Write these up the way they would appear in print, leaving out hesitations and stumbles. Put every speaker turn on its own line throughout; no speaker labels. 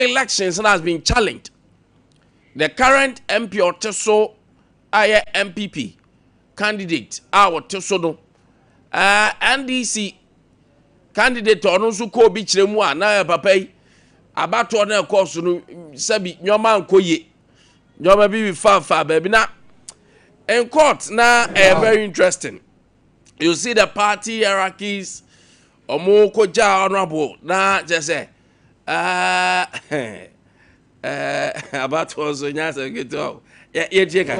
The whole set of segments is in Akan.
elections has been challenged. The current MP or Teso MPP candidate our Teso no NDC candidate ono so ko bi kire mu a na papa yi abato na course no sabi nyoma nkoye nyoma bi fa baby na in court na very interesting. You see the party hierarchies omo koja honorable na just say about was nya say get to ye je ka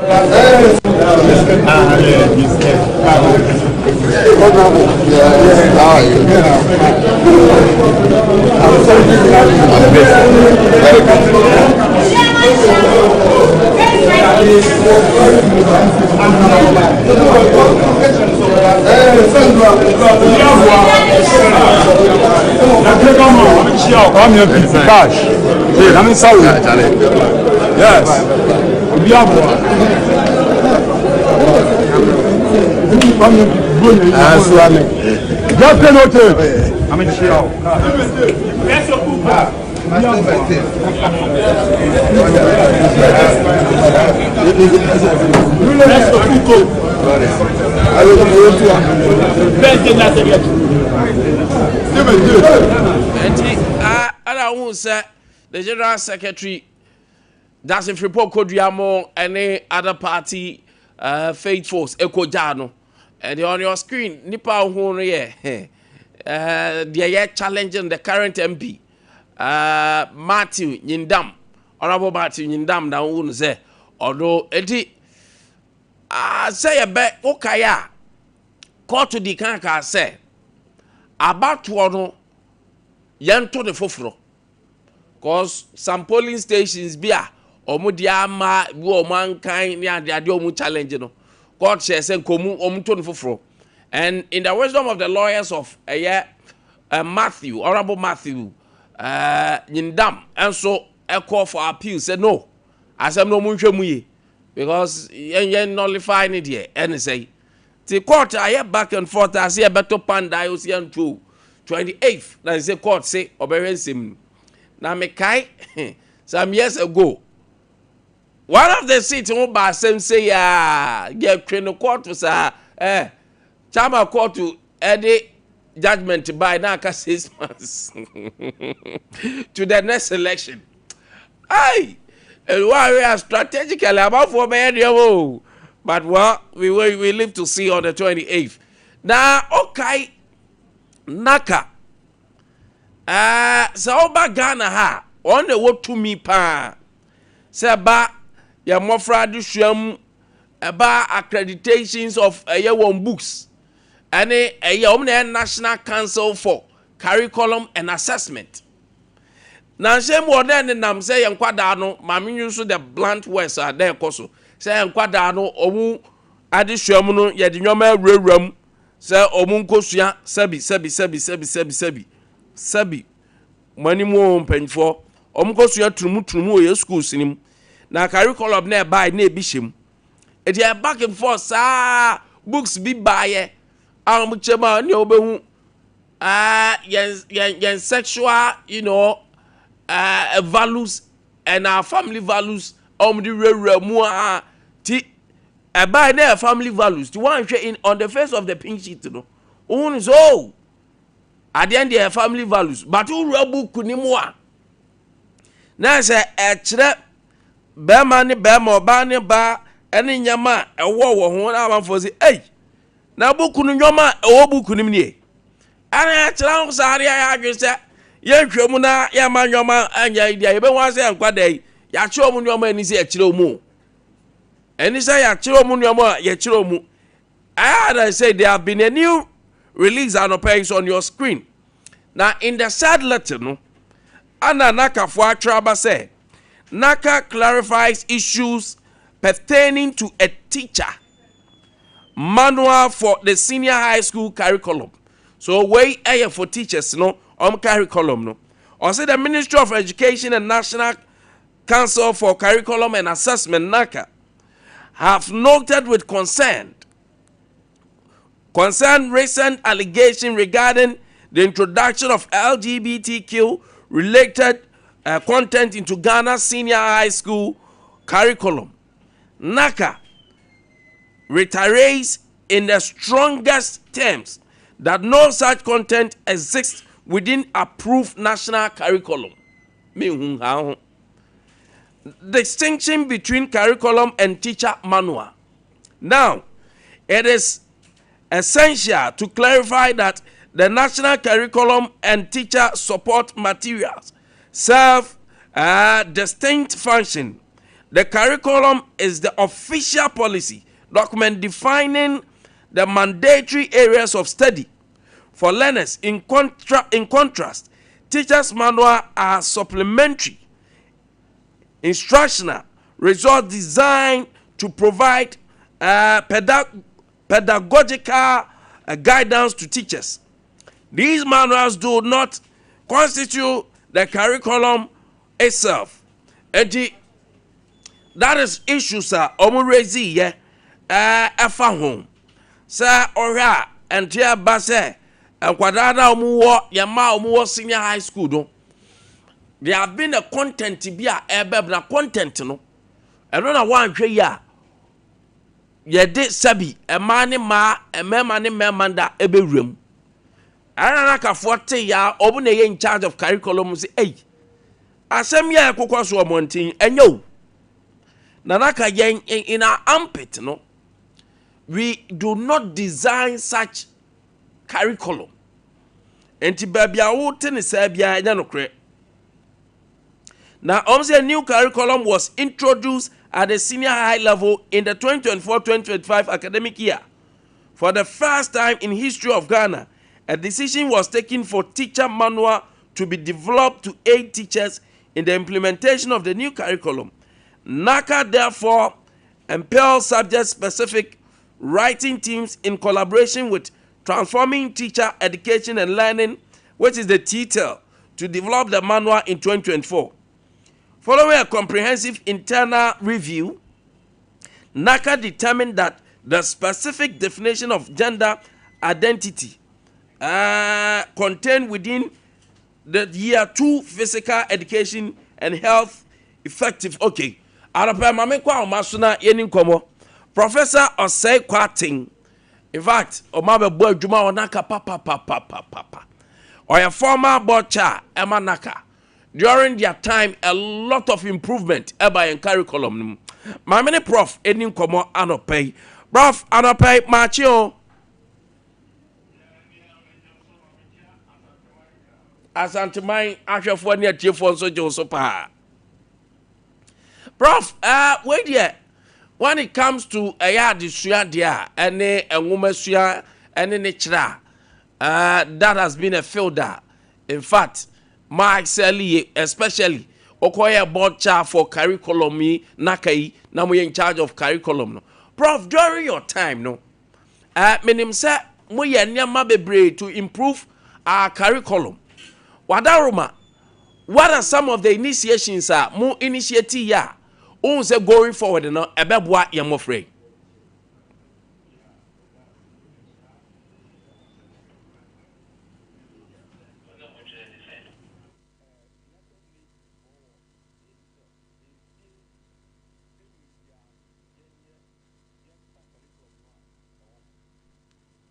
I won't say the General Secretary doesn't report Kodiamo any other party faithfuls Ekojano and on your screen Nipa who they are challenging the current MP Matthew Nyindam Honorable Matthew Nyindam na won't say although eti say a bet okaya court to the kanka say about one yanto the foforo cause some polling stations bia omu dia ma bi o man kan ni ade omu challenge no court say komu omu to the foforo. And in the wisdom of the lawyers of Matthew, Honorable Matthew Nyindam, and so a call for appeal said no. I said no munche because yen nullify it here. And say the court I hear back and forth. I see a better panda I was young too. 28th. Now say court say obedience him. Now me kai some years ago. One of the seats on by some say get criminal court was Chama court to Ade judgment by now 6 months to the next election. Aye, and why we are strategically about for me, but well, we live to see on the 28th. Now, okay, Naka. So ba Ghana ha on the work to me pa. Say ba ya mofra dusham about accreditations of one books. And a National Council for Curriculum and Assessment. Now, same word then I'm saying Quadano, Mammy use the blunt words are there, Coso. Say Quadano, Omu, Adishamuno, Yadinoma, Rum, say Omuncosia, Sebi. Money more pen for Omcosia Trumu, your school sim. Now, curriculum nearby, near Bisham. It is back and forth, books be by chema ni obehu yen sexual values and our family values the mu ti by their family values the one in on the face of the pink sheet no who is at the end their family values but who book ni mu na say kire be ma ni be ma oba ni ba eni nyama ewo ho na man for say hey na buku no nyoma ewo buku nim nie ana kira ho sare ya adwese ye hwemu na ya ma nyoma anya idia ye be wan se enkwada yi ya kire omu nyoma ani se ya kire omu eni se ya kire omu nyoma ya kire omu I say there have been a new release and appearance on your screen now in the sad letter no ana naka fo atraba say naka clarifies issues pertaining to a teacher manual for the senior high school curriculum. So way for teachers no curriculum no. Or say the Ministry of Education and National Council for Curriculum and Assessment NACA have noted with concern recent allegation regarding the introduction of LGBTQ related content into Ghana senior high school curriculum. NACA reiterates in the strongest terms that no such content exists within approved national curriculum. Distinction between curriculum and teacher manual. Now, it is essential to clarify that the national curriculum and teacher support materials serve a distinct function. The curriculum is the official policy document defining the mandatory areas of study for learners. In contrast, teachers' manual are supplementary, instructional resource designed to provide pedagogical guidance to teachers. These manuals do not constitute the curriculum itself. And that is issues omurezi ye efa home. Sir ora and tia base kwadada omuwo yama omuwo senior high school do. There have been a content bi a ebe na content no. Eno na wan hwe ya yede sabi ema ne ma emema ne memanda ebewrem. Ana ka forte ya obu na ye in charge of curriculum say hey asem ya ekokwa so omontin enyo nanaka yen in our armpit no. We do not design such curriculum. Enti babia wo te ne sa bia nya no kre. Now, a new curriculum was introduced at the senior high level in the 2024-2025 academic year. For the first time in history of Ghana, a decision was taken for teacher manual to be developed to aid teachers in the implementation of the new curriculum. NACA therefore impels subject-specific writing teams in collaboration with Transforming Teacher Education and Learning, which is the TTEL, to develop the manual in 2024. Following a comprehensive internal review, NACA determined that the specific definition of gender identity contained within the year 2 physical education and health effective. Okay. Professor Osei Kwating. In fact, Omabe boy Juma Onaka papa. Or a former board chair, Emma Naka. During their time, a lot of improvement by in curriculum. My many prof, any komo anopay. Prof, anopay, machio. As anti-mine, I shall for near Tiffon so Josepa. Prof, wait here. When it comes to a yard, any a woman, any nature, that has been a fielder. In fact, my especially Okoye board chair for curriculum nakai na we in charge of curriculum no. Prof, during your time no menim say mo ye nyama bebre to improve our curriculum. Wadaruma, what are some of the initiations mo initiate ya on say going forward no ebeboa ye mo free?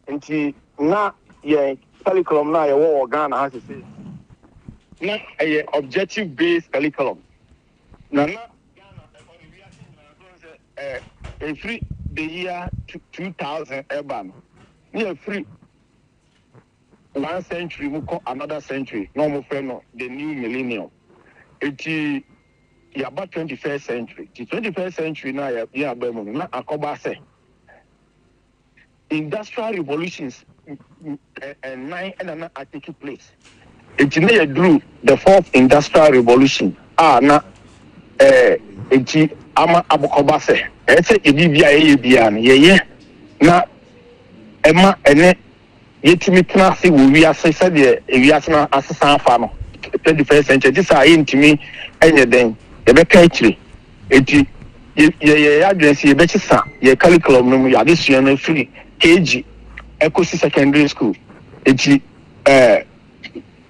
Nti na ye curriculum na ye wo Ghana has to say na a objective based curriculum na Ghana a free the year 2000 urban near free 1 century we call another century no more friend the new millennium it ya about 21st century the 21st century na ya abemu na akoba say industrial revolutions and 9 and are taking place. It near drew the 4th industrial revolution. Na ama abokobase. Ese edibia ye na ema ene yetimi klase wo wi ase se de wi ase na asesa afa no 21st century this are intimi enye den e be ka akire eti ye address ye be chisa ye curriculum no ya desua na free KG Ecosi Secondary School.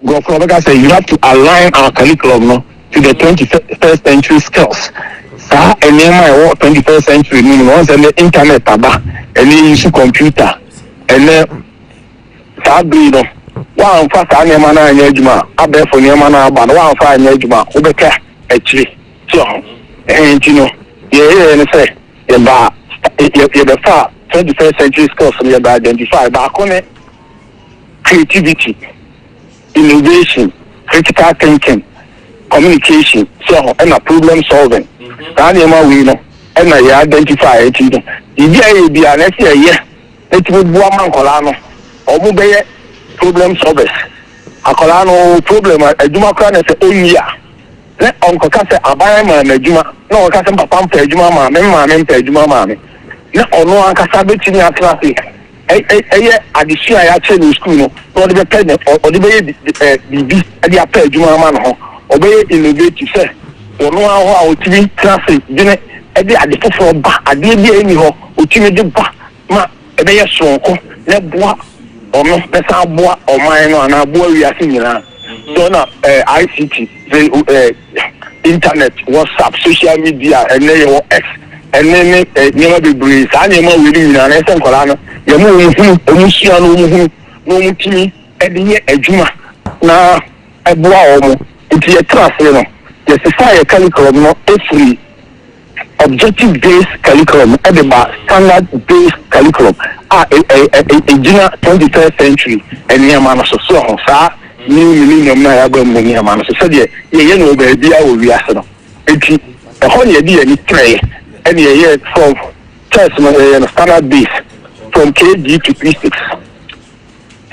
Go for say you have to align our curriculum no to the 21st century skills. Sa enema 21st century ni no say the internet aba any use computer and sa bi no wa anfa sa enema na anya adwuma abefo enema na aba no wa anfa anya adwuma obeka akiri so no ye ne say ye ba ye the far 21st century skills we identify ba kone creativity, innovation, critical thinking, communication, so and a problem solving. Daniel we know and I identify it. The idea be an essay, it would be a man colano or mobile problem solvers. A colano problem, a Jumacran is a year. Let Uncle Cassa a bioman, a Juma, no Cassan Pampa, Juma, Mamma, Juma, Mammy. Let or no Cassabit in your traffic. Addition I actually school no the pen or the way the apple Juma man obey innovate say or no how to traffic dinner at the for back I did any ho ultimate back ma a bear so let bois or no better bois or mine and our boy we are singing so now ICT internet WhatsApp social media and then X and then never be breeze and you know we na na sen kola no ye mu omusia no mu timi e de ye adwuma na eboa omo nti ye trust no ye society curriculum no free objective based curriculum e de ba standard based curriculum gina 21st century and near man so sa new millennium na ya gba mu near man so de ye no ba bia wo wi ase no nti e ho ye de ye ni tray and yeah, from test standard base from KG to P6.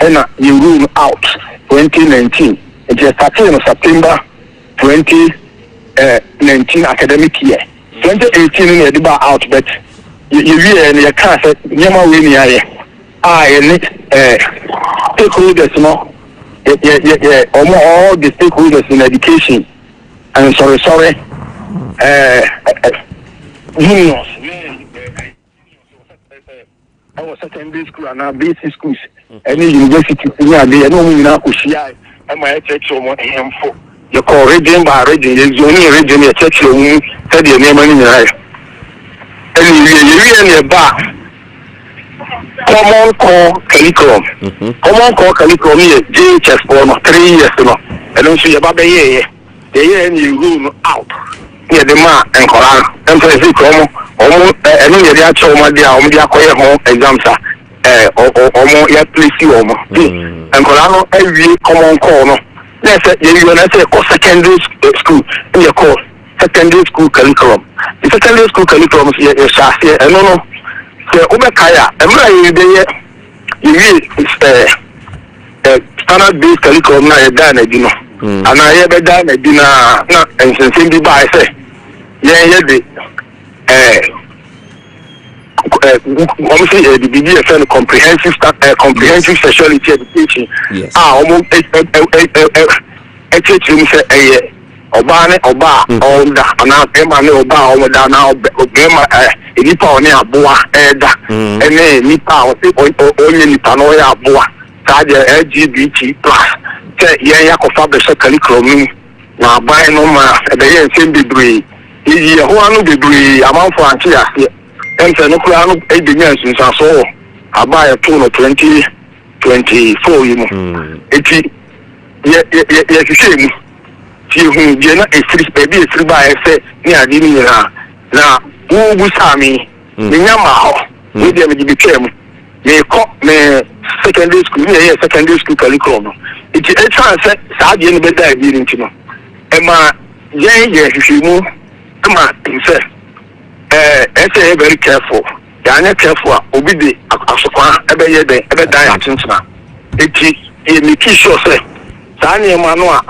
And you room out 2019. It just started in September 2019 academic year. 2018 in the bar out, but you and your class at Yama Winnie. I need stakeholders, no, all the stakeholders in education. And sorry. Unions. Our secondary school and our basic schools. Any university, they are no mean Kushia. And my church or him for you call region by region. There's only region your church you said your name in your life. And you in your bar. Common core curriculum. Common core curriculum is JHS for 3 years. I don't see about the year. The year you room out. Yeah, the man and Koran. Emphasize Como, any of the actual Madia, home exams or more yet please you and Koran every common corner. Let's say you secondary school in your course, secondary school curriculum. The secondary school curriculum is Shastia and no. So Obekaya, you read standard based curriculum now done, you know. And I ever done a dinner and simply by say, the obviously the BBFN comprehensive sexuality education.
Yes.
Almost a teacher say Obane Oba on the Anna Oba over down now Nipa on your boa Eda and then Nipa only Nipanoya boa LGBT plus. Yeah, Kofa curriculum now buy no ma the same degree. Ye who are no degree amount for Antia. And no crown 8 billion since I saw I buy a tone of 2024, you know. It's a shame. You're not a free baby, a free by say near dinner. Now, who was me? Minyama, we became me secondary school curriculum. It's a chance that you better didn't you know. Emma, if you move, Emma, himself, say very careful. You're careful, obey Asokwa, every year, every day, attention. It's a key show, say, Sani Manua,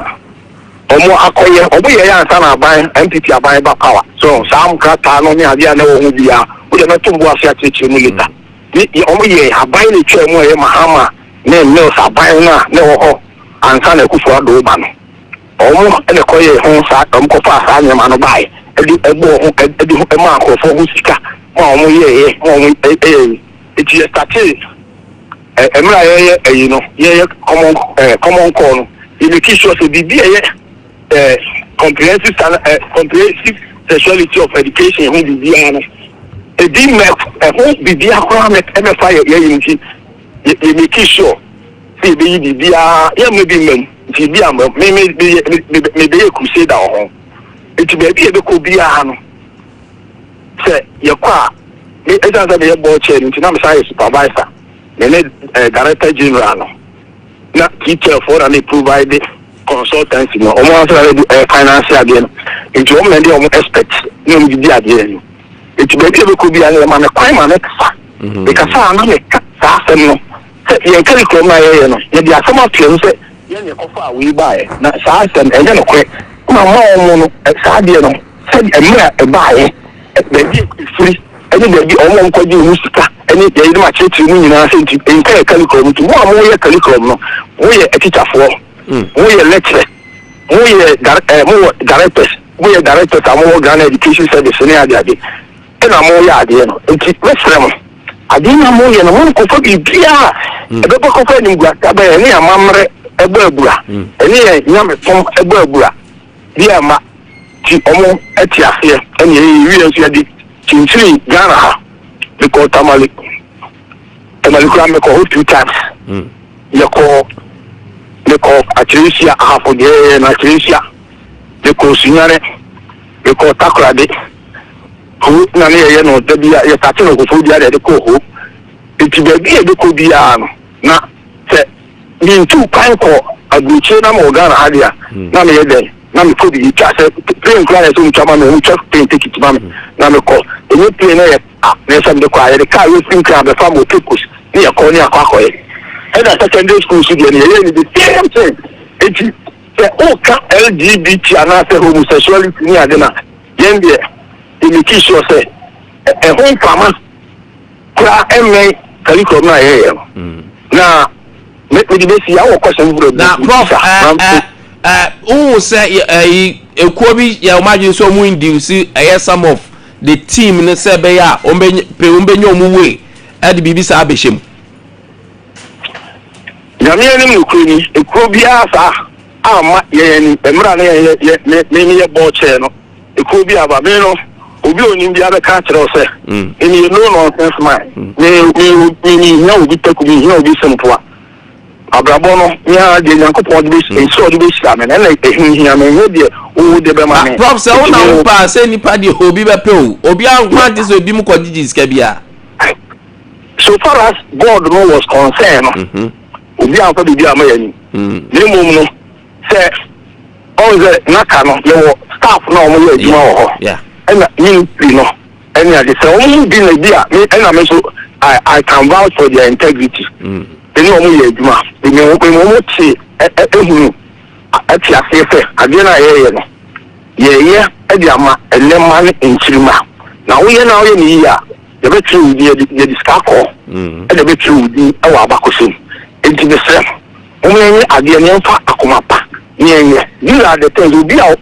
Omo Akoye, obey a son by MPT by power. So, some Katano, Nadia, no, we are not to watch your teaching later. You only have buying a chair more, Mahama, name mills are buying no. And son of Kufa do man. Almost and a coy home sat on Copa Sanya man buy. A mark for Husika. It's just a you know, common corner. In the case of the BBA, comprehensive sexuality of education who be there. A big map, a whole be there, ever fire, you make sure. See, be there, maybe men, maybe a crusade at home. It may be a could be a say, your car, it doesn't be a board chair into Namasa supervisor, then director general. Not teacher for and they provide consultancy, almost financial again. It's one many of experts, no, the idea. It may be able to be a man, a crime and extra. Because I'm not a cat, you can come my area. There are some options that you offer, we buy. Not size and then a quick. My mom, a Sadiano, said a mere a buy, baby free, and then be all could do music. And it gave my church to me in a city in Calicom to one more Calicom. We are a teacher for, we are lecturer, we are more directors, we are directors of more grand education service in Ade. And I'm more yard, it's West I didn't know more than one could be clear. A double confiding Guatabe, and near Mamre, a burbura, and near Yam from a burbura. Dear Ma, Omo, Etia here, and you had the Chinchini, Ghana, because Tamali, Tamali call 2 times. You call, they call Atricia, half a day, and Atricia, they call Sinare, they call Takrade. Who none here no there be a starting of food there the co it be a could be na say me too kind for a good china Morgan Adia na me there na me could be just plane class to chama no check plane ticket mama na me call any plane na some the car the car you think the farm will take us near corner kwako and at secondary school so there the same thing it the LGBT and homosexuality near them yen in the case of say a home farmer, cry and make Calico my hair. Now, make me see our question.
Now, Prof, who say a Kobe, your imagine so windy, see, I hear some of the team in the Sebea, Umbenyo way at the BBC Abishim.
Yamian Ukraine, a Kobe, maybe a board channel, a Kobe Abameno. Obi oni bia be ka kire o se eni no nonsense man me nya obi taku bi nya obi sempoa abrabo no nya de Nyankopon de be so de be sha me na ehia me nya de o de be ma me
prof se wona wo pa se nipa de obi be pe o obi anwa de so obi mu ko gigi ska bia
so far as God no was concerned obi anfa bi bia ma yani ni mum no se o ze naka no ye staff no mo ye adwuma wo ho and you know, and I say, only been a dear, and I can vouch for their integrity. They know me, they know what say, at your safe, again, I yeah, Ediama, and Lemon in Chilma. Now we are now in the year, the veteran, the Discaco, and the veteran, our Bacusin, into the same. Only again, Akumapa. These are the things will be our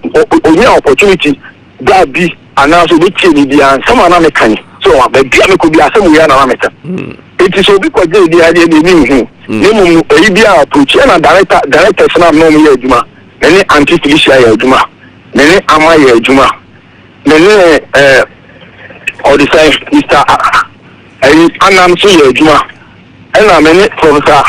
opportunity that be. And now so we change the and some are mechanic. So the dear could be a some we are amateur. It is so because the idea they mean him. Name Abia approach and director some no me Juma. Many anti Felicia Juma. Many Amaya Juma. Many or the same Mr. Anam Juma. And I'm many Professor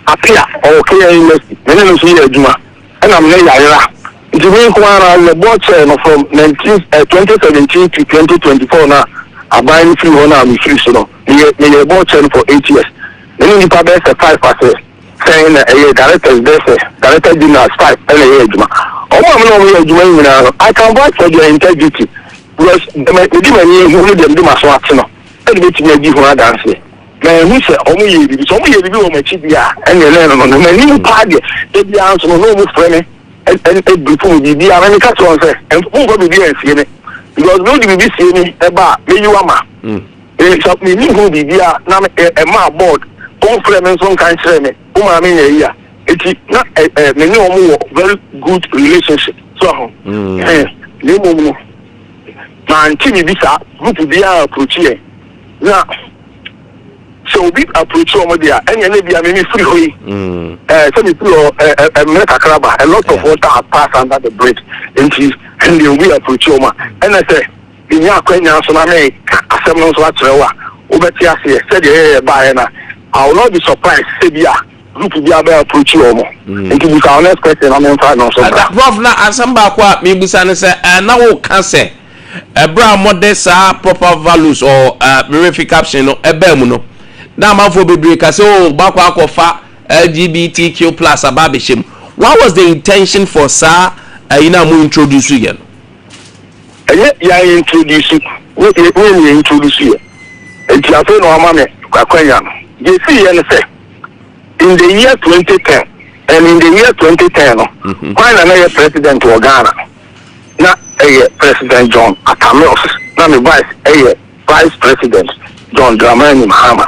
Apia or Clear University. Many no Juma. And I'm Naya. The main one the board from 2017 to 2024 now, I'm buying free one and free so the board for 8 years. Then you probably say 5% saying a director is there, director dinner 5 and a year. I can vote for their integrity because the demon who them do my swat no. And me give one dance. Man, who say only you do my chibia and you learn on the many party, they be answer no more friendly. And before we be a catch on say and who go be and see me because no be see me about me you ama so me who be na a ma board conference on kan share me who ma me here it not me no very good relationship so me mo man timi bi sa group bi a approach here na so we approach somebody and you be a mini free hoy so me through a lot of water has passed under the bridge nti and we approach you ma and I say nya kwanya so na me asem no so akyerɛ wa obeti ase said buy na I will not be surprised say bia group bia be approach you mo nti we can next question am fa no so
prof na asem ba kwa me busa ne say na wo ka say ebra modesa proper values or verification caption no eba mu no na amafo bebre ka say o ba kwa akofa LGBTQ+ ababeshim. What was the intention for sir ina mu introduce again?
Yeah, introduce we introduce you. And you have no amame kwakwanya. You see and say in the year 2010 and in the year 2010 when another president of Ghana na President John Atamos na me vice president John Dramani Mahama.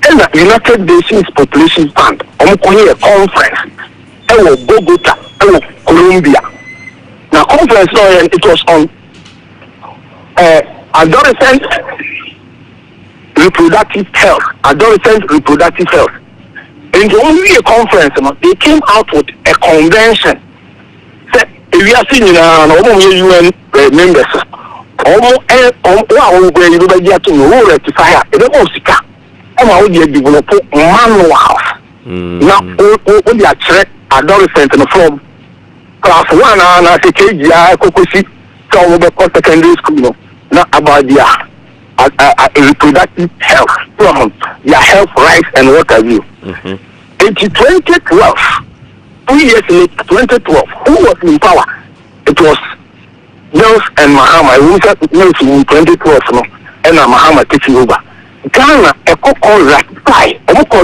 And the United Nations Population Fund a conference Bogota, Colombia. Now conference it was on adolescent reproductive health. And only a conference, they came out with a convention. Said if you are seeing UN members, rectify it. How do you develop manuals? Now, we are track adolescent from class 1 and I say KGI, Kokosi, so secondary school. Not about their reproductive health, their health rights and what have you. In 2012, 2 years later, 2012, who was in power? It was Nels and Mahama. We said Nels in 2012, and Mahama taking over. Ghana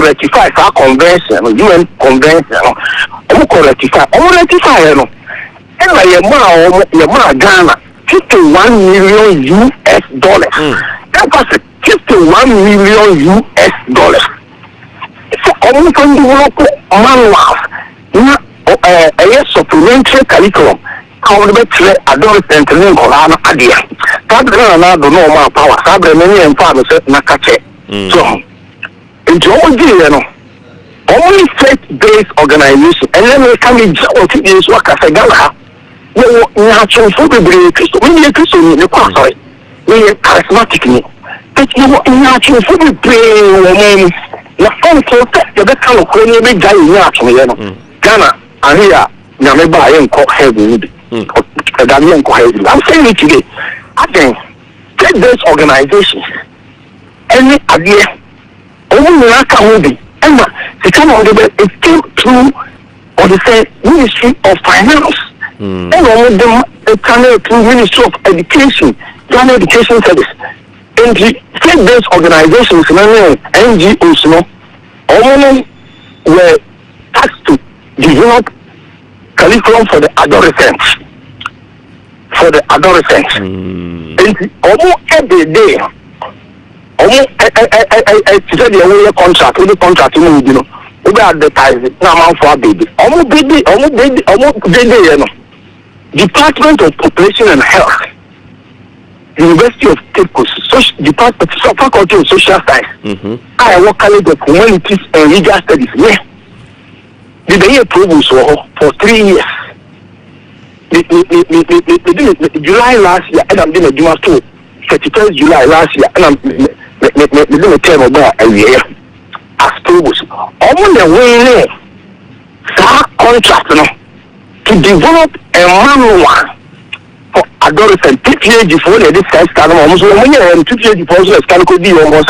rectify our convention, UN convention, rectify Ghana $51 million. That was $51 million. So almost on the manuals, a supplementary curriculum. How would be adolescent and Colana Adia? Sabrina don't know my power. Sabrina many and father said Nakache. So, in Georgia, only faith-based organization, and then we can be just work as a gala. We natural food, we Christian, we sorry, we charismatic. But you natural food, we pray, the uncle, the kind of big guy in natural, Ghana, and here, Nameba and Cock Heavy. I'm saying it today. I think faith-based organizations, any idea, only Naka and the kind of it came through or the same Ministry of Finance, and all of them channel through Ministry of Education, Ghana Education Service, and the faith-based organizations, NGOs, all were asked to develop curriculum for the adolescents. And almost every day, almost contract, we advertise it now for a baby. Almost baby, Department of Population and Health, University of Cape Coast, Department of Faculty of Social Science. I work College of Humanities and Legal Studies. Yeah. Did they approve for 3 years? July last year, and I'm doing a Juma too. 31st July last year, and I'm doing a term about a year. As proposed, on the way there, contract to develop a manual for adolescent PPAG for the discuss almost 1 year and 2 years before the scan could be almost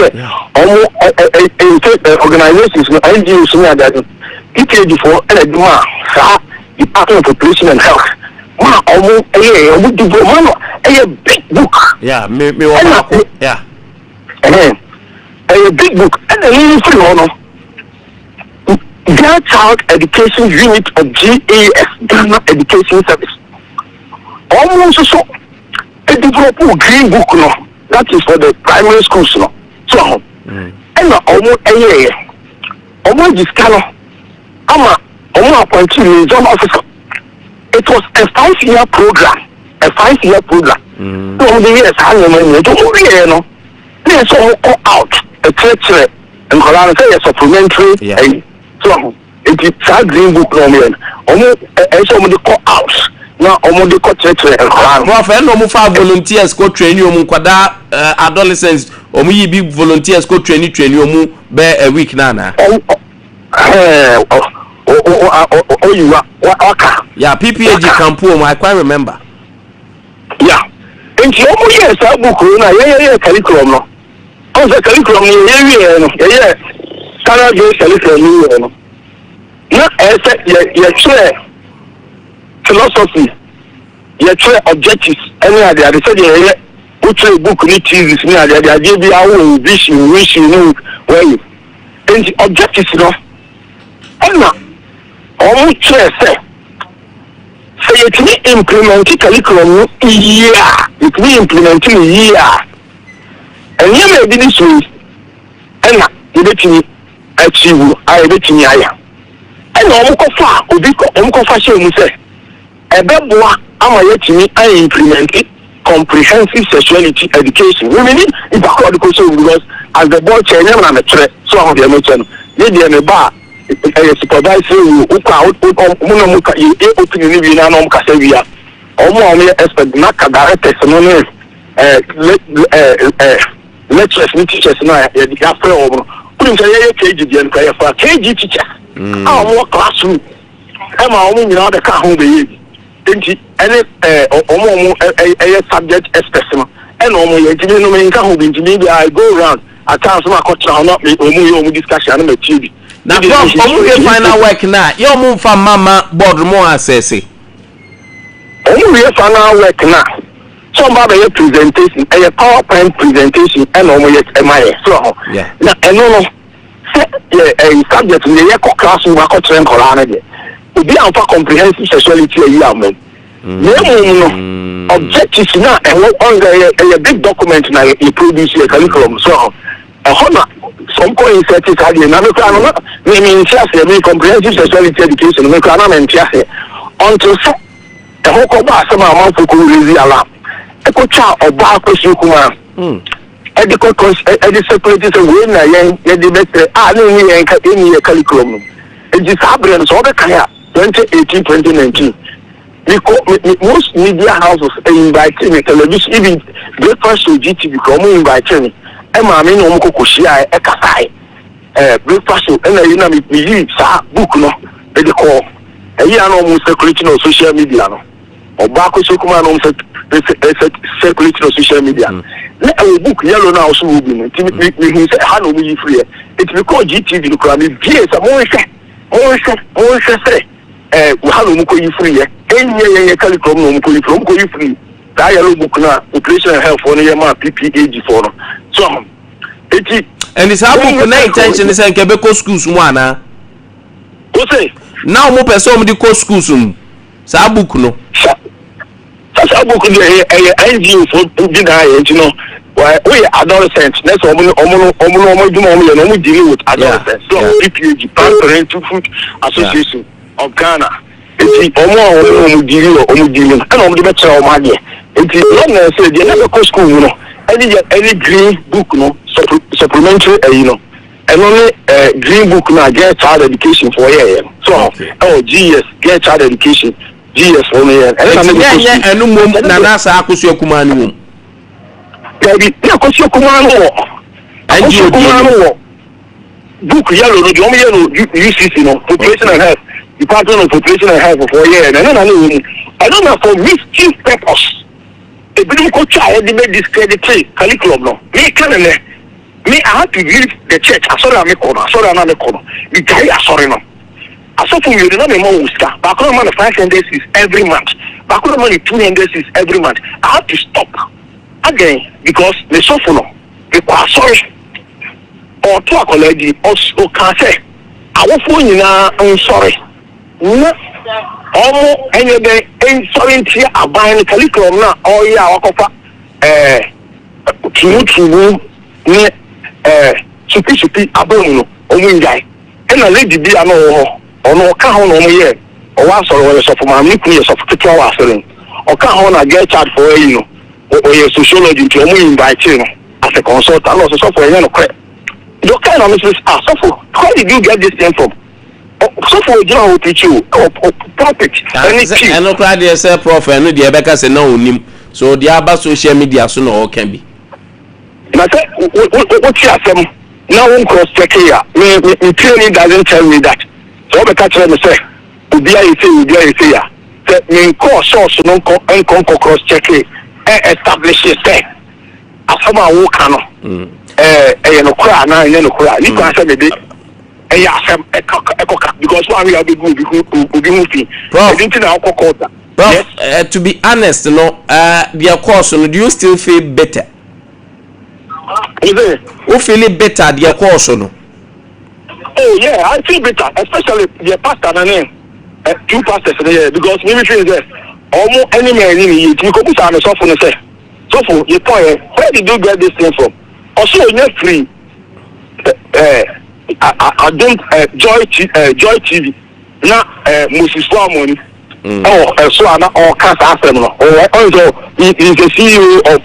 organizations, NGOs, that PPAG for and Department of Population and Health. Almost a big book.
Yeah, yeah.
A big book and a meaningful honor. Their Child Education Unit of GAS, Ghana Education Service. Almost so a developed green book, that is for the primary schools. So, and almost a year. Almost this kind of appointed job officer. It was a 5-year program. Over the years, I know. There's all out a church and say a supplementary. So it is a green book. Almost somebody call out. na omo de ko tretre enkwara
mo fa no mo fa volunteers ko train omu kwada adolescents omu yi bi volunteers ko train omu be a week na
you waka
yeah PPAG camp omu I quite remember
yeah nti omu yes abuku na ye curriculum no on the curriculum ni ye no ye standard based curriculum no na ese ye clear philosophy ye clear objectives any ade ade say ye utre book ni thesis ni ade ade bi awo vision no way and objectives no na omu clear say it will implement curriculum year it will implement year and you may be this way and na you achieve I bet you aya and omu ko fa obi ko omu ko fa she mu say ebeboa ama yetimi I implement comprehensive sexuality education we need if I because as the boy chair na me tre so I dey mention ye dey me ba supervisor uka muno muka opinion ni na no muka say wia omo expect na ka directors no lecturers ni teachers na ye di after omo kun say ye KG dey nka ye fa KG teacher omo classroom e ma omo nyina de ka ho be ye enti ene omo subject experts no and omo ye ntimi no me nka ho be ntimi I go around at times ma ko tra no me omo discussion na me TV
na omu ye final work na ye omu fa mama board mo assess
omu ye final work na so ba be presentation a PowerPoint presentation and omu ye emaye so na eno no say subject ni ye ko class ma ko train kola na de obi am fa comprehensive sexuality yi amen no objectives na on the big document na you produce a curriculum so hona some ko insert it had na me plan no me interest me comprehensive sexuality education me plan na interest until so the whole ko ba sama amount ko release alarm e ko cha oba ko si kuma edico separate so we na yen ye de better ni yen ka ni curriculum no e ji sabre so be kan ya 2018 2019 most media houses invite me television even breakfast show GTV come invite me e ma me no mo kokohia e kasai breakfast show na you na me sa book no e de call e ya no mo security no social media no oba ko so kuma no mo security no social media na e book yellow na also will be me say ha no mo yi free it because GTV no kra me bie sa mo say we have no ko yi free ye curriculum no ko yi free that yellow book na operation health for no ma PPAG for no so eti
and this book na intention is nke be ko schools mu ana
o say
now mo person di ko schools mu sa book no
sa book dey NGO for di na ye you know we adolescents that's omo dealing with adolescents so PPAG Parent-Food Association of Ghana eti omo dealing and omo dey better omo ade eti no say dey na go school no any green book no supplementary you know and only green book na get child education for here so GS get child education GS for me and
enu mom na na sa akosu akuma ni mom
baby na akosu akuma no akosu akuma no book yellow no do yellow UCC no population and health Department of Population and Health for year and I don't know for mischief purpose a bit of try to discredit curriculum no me I had to leave the church I saw me corner the guy I saw no I saw from you not a more uska back on money 500 every month back on money 200 every month I had to stop again because the suffer no the sorry or to a colleague or can say I will phone you now I'm sorry no omo enye be sorry ntia aban curriculum na oya wakofa tumu ni supi abon no omo njai na lady bi ana ono ka ho no omo ye o wa soro we so for mam ni ku ye so for kitwa wa soro o ka ho na get chat for you no o ye sociology nti omo invite no as a consultant no so for you no kre do kind of message so for how did you get this thing from so for you teach you profit
and no crowd dey say prof and no dey beka say no onim so the aba social media so no can be
na say what you asem now one cross check here me training doesn't tell me that so be catch me say obi ayi say ya say me course source no cross check establish say asama wo ka no no kura na no kura you can say me dey because one we have be good be moving
yes to be honest their course do you still feel better who feel better their course no
oh yeah I feel better especially the pastor and two pastors there because maybe feel there almost any man you go put on so for say so for you point where did you get this thing from also you're free I don't Joy TV na Moses Wamoni so ana all cast asem no also he is the CEO of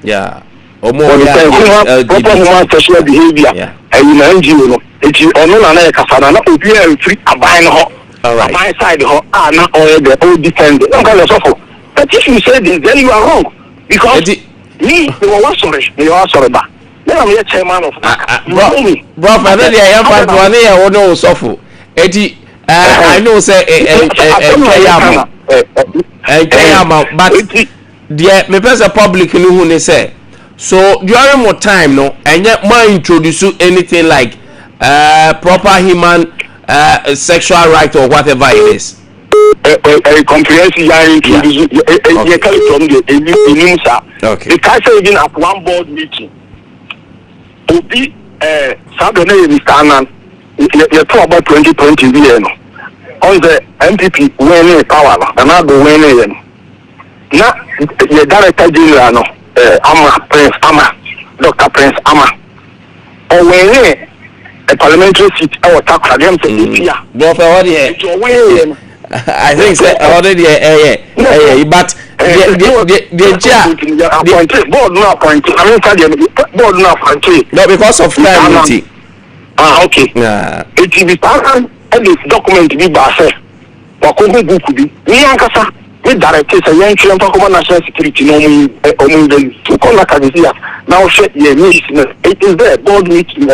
yeah
human sexual behavior and NGO no it ono na kasa na obi free aban no aban side ho na all the all defend no can so for but if you say this then you are wrong because me you are sorry ba I'm a chairman of
bro I know they are part one here no suffer eti I know say but the me person public no who they say so during more time no and yet more introduce anything like proper human sexual right or whatever it is
a comprehensive introduce you carry from the news
okay
the guy say even at one board meeting Obi Saturday Mr. Anan you talk about 2020 year no on the MPP when power and I go when na the director general no Prince Ama Dr. Prince Ama or when a parliamentary seat or talk them say
what I think so already but the
board no appointed I mean board no appointed
no because of time
okay it be part and this document be ba say wakogo book bi ni ankasa we director say yan twen for national security no omu dey to call like this now share ye news it is there board meeting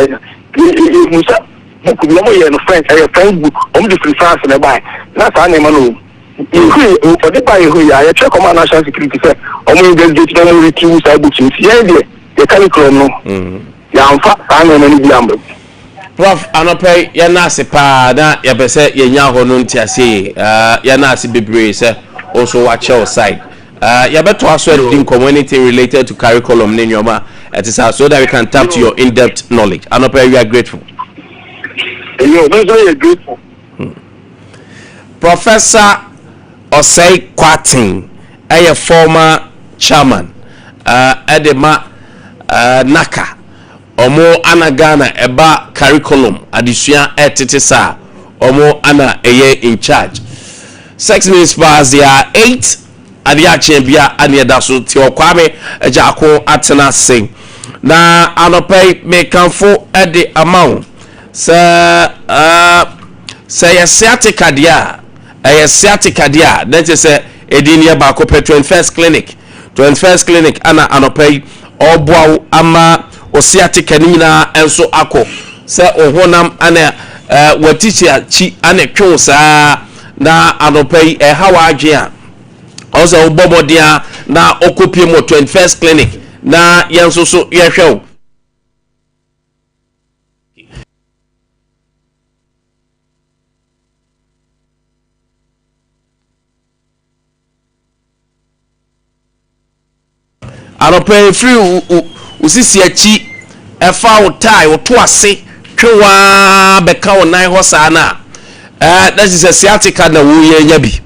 musa book bi mo ye no friend friend book the free France na buy na sa na no you for the buy you ya check command national security say omu dey get no retrieve say book you see dey carry chrome no ya amfa sa na no bi ambe
prof anopay ya na se pa na ya pese ye nya ho no ntiase ya na se bebre say also watch your side ya beto aso din community related to curriculum in your it is so that we can tap to your in-depth knowledge anopay we are grateful.
You very grateful.
Professor Osei Kwatin, a former chairman, Edema Naka, Omo Ana Ghana, Eba curriculum, Adisua Etitisa, Omo Ana Eye in charge. 6 minutes past the 8, Ade Akye Abia, and Yadasu, Tio Kwame, Jako Atena Sing. Na Anopay me kanfo at the amount. Say sciatica dia that is a edinia ba ko 21st clinic ana anopay oboa ama o sciatica ni na enso akọ say ohonam ana watichia chi ana twon saa na anopay hawa adwe a ozo obomodia na okopie mo 21st clinic na yenso so yehwew anopay free usisi achi efa o tie o to ase twa beka o nan ho saa na that is a sciatica na wo ye nya bi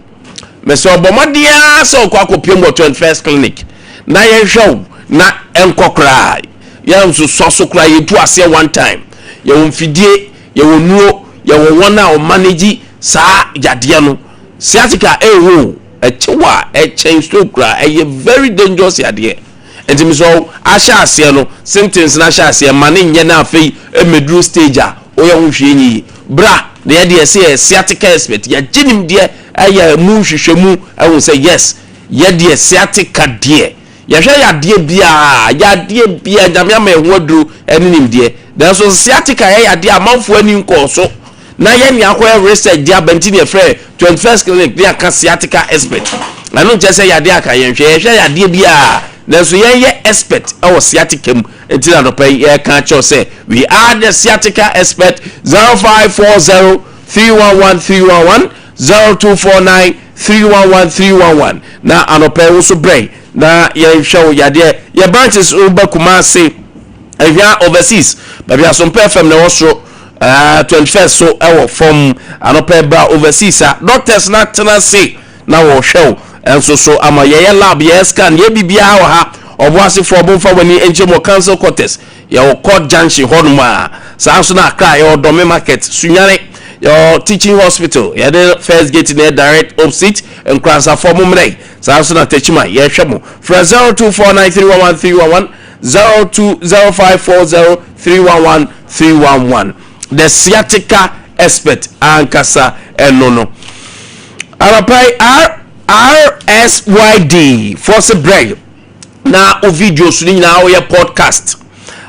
me so obomadia so kwa kopiem 21st clinic na ye hwew na enkokra ya nso so kra ye to ase one time ye wo mfidie ye wo nuo ye wo wona o manage saa yade no sciatica ewo echewa echen stroke a very dangerous yade enti mi so asha ase no symptoms na asha ase ma ne nye na afei emedru stage a oye ho hwe nyi bra na ye say sciatica expert ya ginim de aya mu hwehwemu I will say yes ye de sciatica de ye hwe ya de bia nyame ama ehwodru enim de then so sciatica ya de amanfo ani nkoso na ye ni akwa research dia banti ne frɛ 21st clinic dia ka sciatica expert na no je say ya de aka ye hwe ya de bia na so ye expert our sciatica mu enti na no pay ye ka cho say we are the sciatica expert 0540 311 0249 311 na anope wo so brain na ye hwe ya de ye branches uba Kumasi ehia overseas babia Sompa FM na wo so 21st so from anope bra overseas doctors na tena say na wo hwe enso so ama ye lab ye scan ye bibia ha oboase for bomfa wani enjemo council quarters ye wo court junction honuma sa so na kra ye odome market sunyane your teaching hospital ye the first gate near direct opposite and cross for mumre sa so na techima ye hwemo from 0249311311 020540311 the sciatica expert ankasa enono arapai RSYD force break na o video so ni na o ye podcast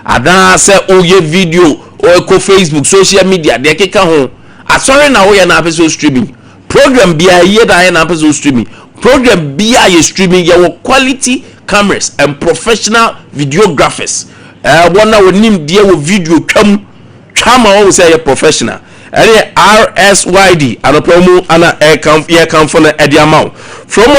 ada se o ye video o ko Facebook social media de keka ho asori na o ye na episode streaming program bia ye da na episode streaming program bia ye streaming ye quality cameras and professional videographers wona wonim de wo video twama wo say ye professional RSYD anopromu ana come for the amount from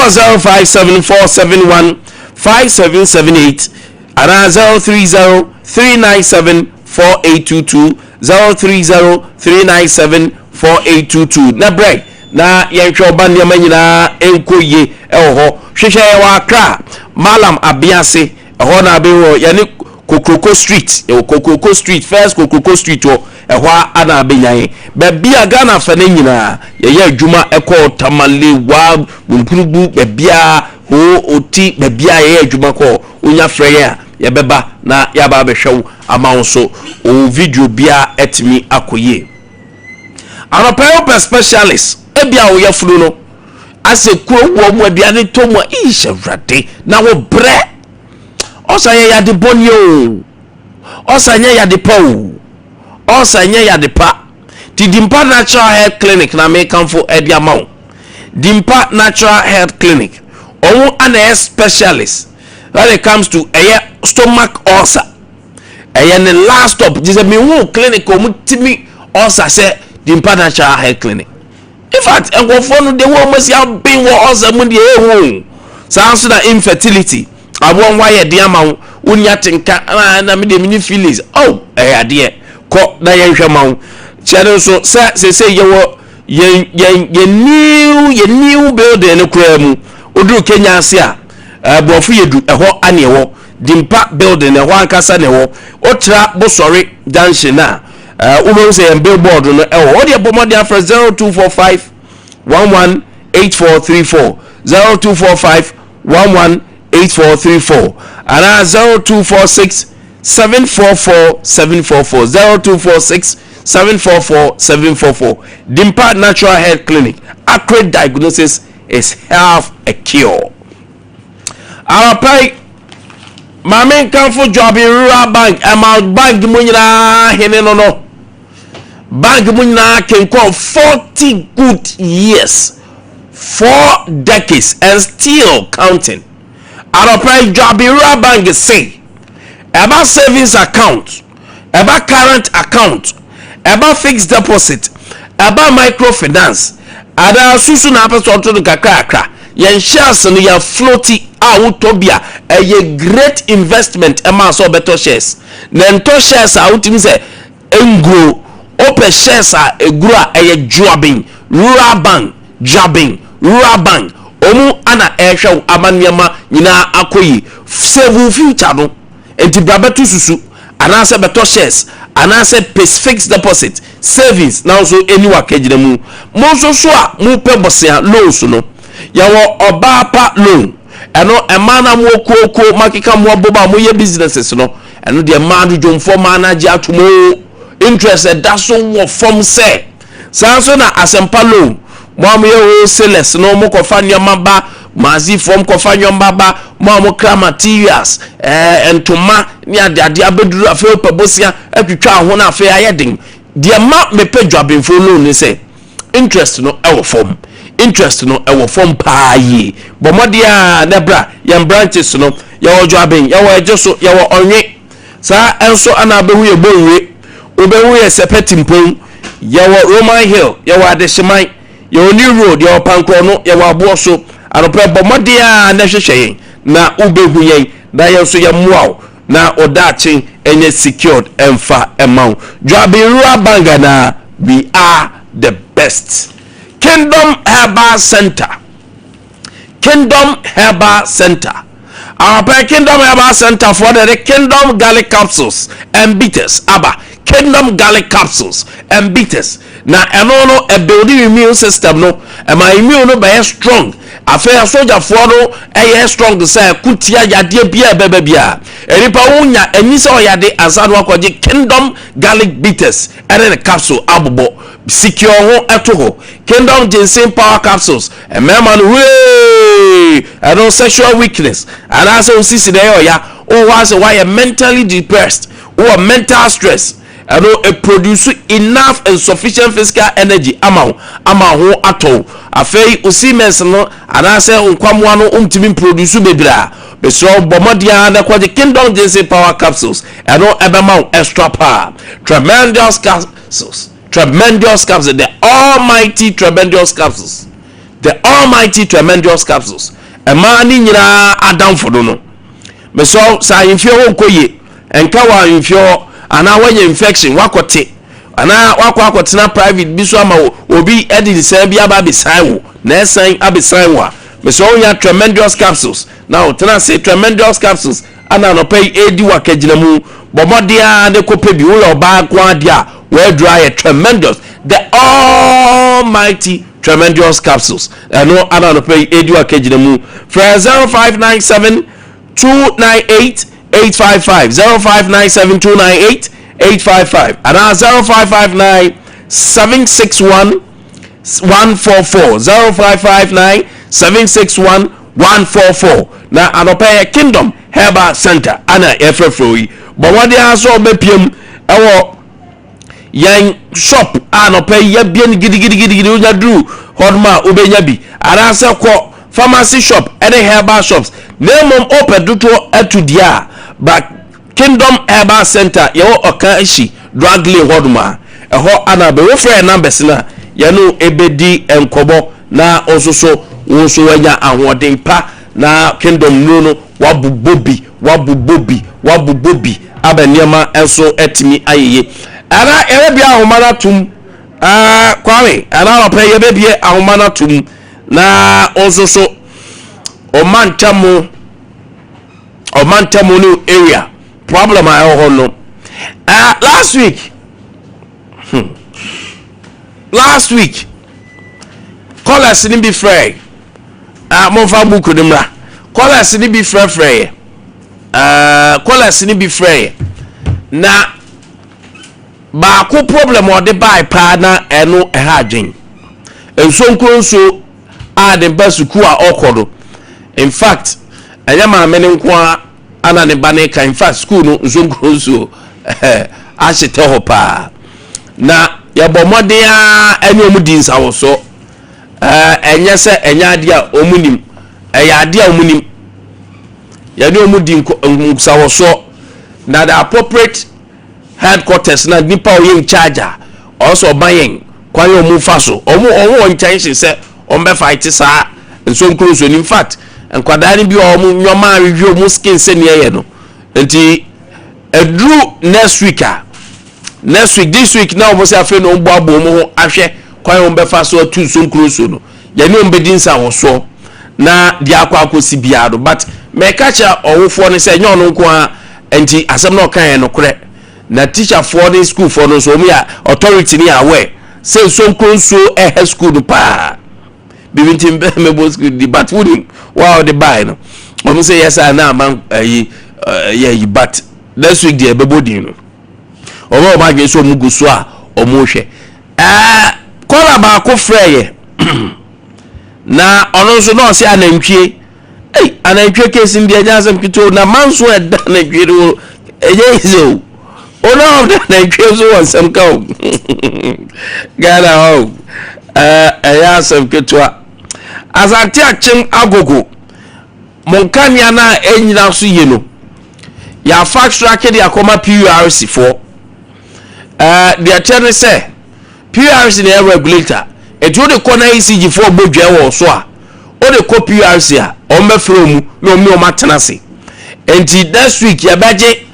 0574715778 and 030397482 030397482 na break na yenhwe ba nneema nyina enkoye eho hwehwe wa Accra Malam Abiase eho na abewo yani Kokoko Street Kokoko Street first Kokoko Street ehwa ana abenyan bebia Ghana fa na nyina ye adwuma ekọ tamale wa mpurubu bebia ho oti bebia ye adwuma ko onya freye ye beba na ya ba behwew amanso o video bia etimi akoye anopayo specialist ebia wo ye furu no ase kuro wo mu aduane tomo ishawrade na wo bre osanye ya de bonio osanye ya de paw osanye ya de pa ti Dimpa Natural Health Clinic na me kamfo edi amount Dimpa Natural Health Clinic owo an specialist when it comes to stomach ulcer the last stop this me who clinic omutimi ulcer say Dimpa Natural Health Clinic in fact engofo no de wo masi abin wo ulcer mu de ehu sanso na infertility abon wa ye de amount unya tinka na me de mini feelings ade ko na ye hwema chere so say ye new building no kura mu odu Kenya ase a bofu yedu eho ane ewo Dimpa building eho ankasa ne ewo otra bosori junction na umo say billboard no ewo odi bomodi afra 0245 118434 0245 118434 and 0246 744 0246 744 744 Dimpa Natural Health Clinic. Accurate diagnosis is half a cure. Our pay Kwame Nkwantabisa job in rural bank amount bank munyina hene no bank munyina can call 40 good years 4 decades and still counting. Our pay job in rural bank is say about savings account, about current account, about fixed deposit, about microfinance, ada susu na apeso to kakra yen shares no ya floaty utobia a great investment ema so better shares na nto shares utimi se engro open shares egro a jobbing rural bank jobbing rural bank omu ana ehwe amaniama nyina akoyi save future no enti brabetu susu anase better shares anase fixed deposit savings now so anywa kejina mu mo so a mu pe bosia loans no yawo obapa loan eno emana mu okoko makika mu aboba mu ye businesses no eno de madu jomfo manage atomo interest da so wo from say sanso na asempa low mo ye wholesalers no mo kofa nyoma ba mazi form kofa nyoma ba mo kra materials entoma ni ade abeduru afi pebosia atwitwa ho na afi ayedin de ma mepe dwabenfo loan ni say interest no ewo form interest no ewo form pa yi bo modia nebra yam branches no yawo dwaben yawo ejeso yawo onwe sa enso ana abehu ye bonwe obehu ye sepetimpon yawo Roman Hill yawo adehyeman yawo New Road yawo pankro no yawo aboso anope bo modia na hwehwe na ubehu yen na yenso yamuaw na odachi enye secured emfa emau dwaben rural bangana we are the best. Kingdom Herbal Center. Kingdom Herbal Center. Our Kingdom Herbal Center for the Kingdom Garlic Capsules and Bitters. Abba. Kingdom Garlic Capsules and Bitters. Now, no a building immune system no. And my immune no be strong. Affair soldier for no a strong to say kutia ya dear beer bebia. Any paunya and nisa ya de azadwa kwa Kingdom Garlic Bitters and then a capsule abubo. Secure ho etoho Kingdom Ginseng Power Capsules and man way and no sexual weakness and also see there ya or was why mentally depressed or mental stress and no produce enough and sufficient physical energy amount ho ato afei usimens no and ase unkwamwa no umtimi produce bebra beso bomodia na kwa Kingdom Ginseng Power Capsules and no ebema extra power tremendous capsules. Tremendous capsules, the almighty tremendous capsules, the almighty tremendous capsules. A man in Adam for no. Me so say if you koye enka wa if you ana when infection wakote ana wakwa na private biso ama obi edi the same bia ba besan wo na esan abesan wa me so ya tremendous capsules now tena say tremendous capsules ana no pay edi wakagina mu bomodia de kope bi wo ba kwa dia where dry a tremendous the almighty tremendous capsules and no other pay edu akejina mu for 0597 298 855 0597 298 855 and 0559 761 144 0559 761 144 na anope Kingdom Herbal Center ana efrefroyi but what they aso bepiem ewo yan shop no pay ya bien gidi unya dru hodma obenya bi ara se ko pharmacy shop any herbal shops nemom open duto atudia but Kingdom Herbal Center yo oka ishi drug lane hodma eho ana be wo frɛ numbers na ya no ebedi enkobo na ososo wonso wanya ahoden pa na Kingdom no wabubobi abaniama enso etimi ayeye ara ebia ahomana tum Kwame ara ope yebebie ahomana tum na ososo omantamo no area problem I ho no last week callers ni be free mo fa buku nimra callers ni be free callers ni be free na ba ko problem o de buy pa na eno ehadwen enso nkronso a de basuku a okodo in fact enya ma mene nko ana ne ba ne ka in fact school no nso nkronso a chete ho pa na ya bomode a ene omudin sawo so enye se enya ade a omunim eya ade a omunim ya de omudin sawo so na the appropriate headquarters na nipa o yin charger also buying kwanye omufaso omu intention say ombe fight sa nso nkruso in fact enkwada ni bi omu nyoma review omu skin se ne ye no enti edru next week this week now omu say afi no mbo abo omu ho ahwe kwanye ombe faso tu nso nkruso no ya ni ombe dinsa wo so na dia akosi biado but me kacha owofo ne say nyon nko a enti asem na okan no kore na teacher for the school for no so me authority ni aware say so nkonso school pa bibintim mebo school the but wouldn't wow the buy no omo say yes na man yeah but next week the bebodi no omo ma gbe so mugu so a omo hwe kola ba ko freye na ono so no se anantwie anantwie kesim dia nyasem kito na manso eda anantwie do ejezo ono of the anantwie so won some ka gara ho ayasem kito azanti achim agogo monkania na enyina so ye no ya fact track de akoma PURC for the attorney say PURC na regulator etu de kona ECG for bodwa wo so a o de ko PURC a o mefro mu na o mi o matenase enti next week ya baje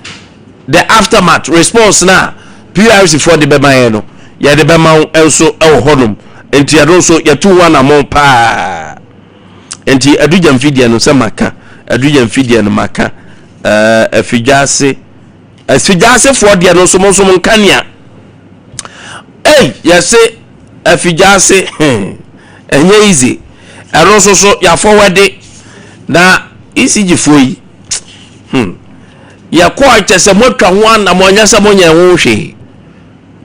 the aftermath response na PURC for the bema no ya de bema enso e honum enti ya do so ya tu one amon pa enti aduja mfidie no se maka aduja mfidie no maka afijase for dia no so nkania yese afijase enye easy ero so ya forward na ECG foi ya kwa chese motwa ho na monya se monya ho hwe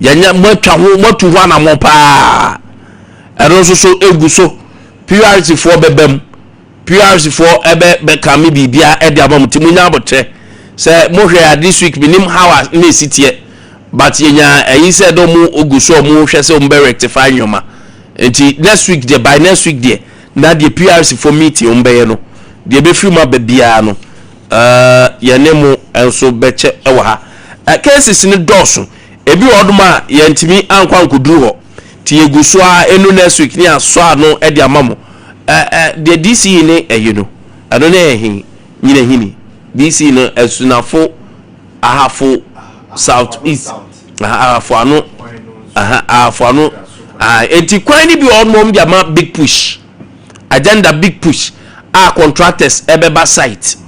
ya nya motwa ho motu ho na mo pa ero so eguso PRC for bebem PRC for ebe kame bibia e de abam timunya abotre se mo hwe this week minim how na sitie but yenya ayi said do mu oguso mu hwe se umbe rectify nyoma enti next week there by next week there na the PRC for meeting umbe no de be free ma bia no yenemu enso beche ewa ha cases ni doso ebi oduma yentimi ankwa nkuduru ho ti eguso a enu next week ni aso ano e de amamo the DC ni eyino ano na ehin nyina hini DC no esunafo ahafo south east ahafo ano ahafo ano enti kwan ni bi odmom dia ma big push agenda big push contractors ebeba site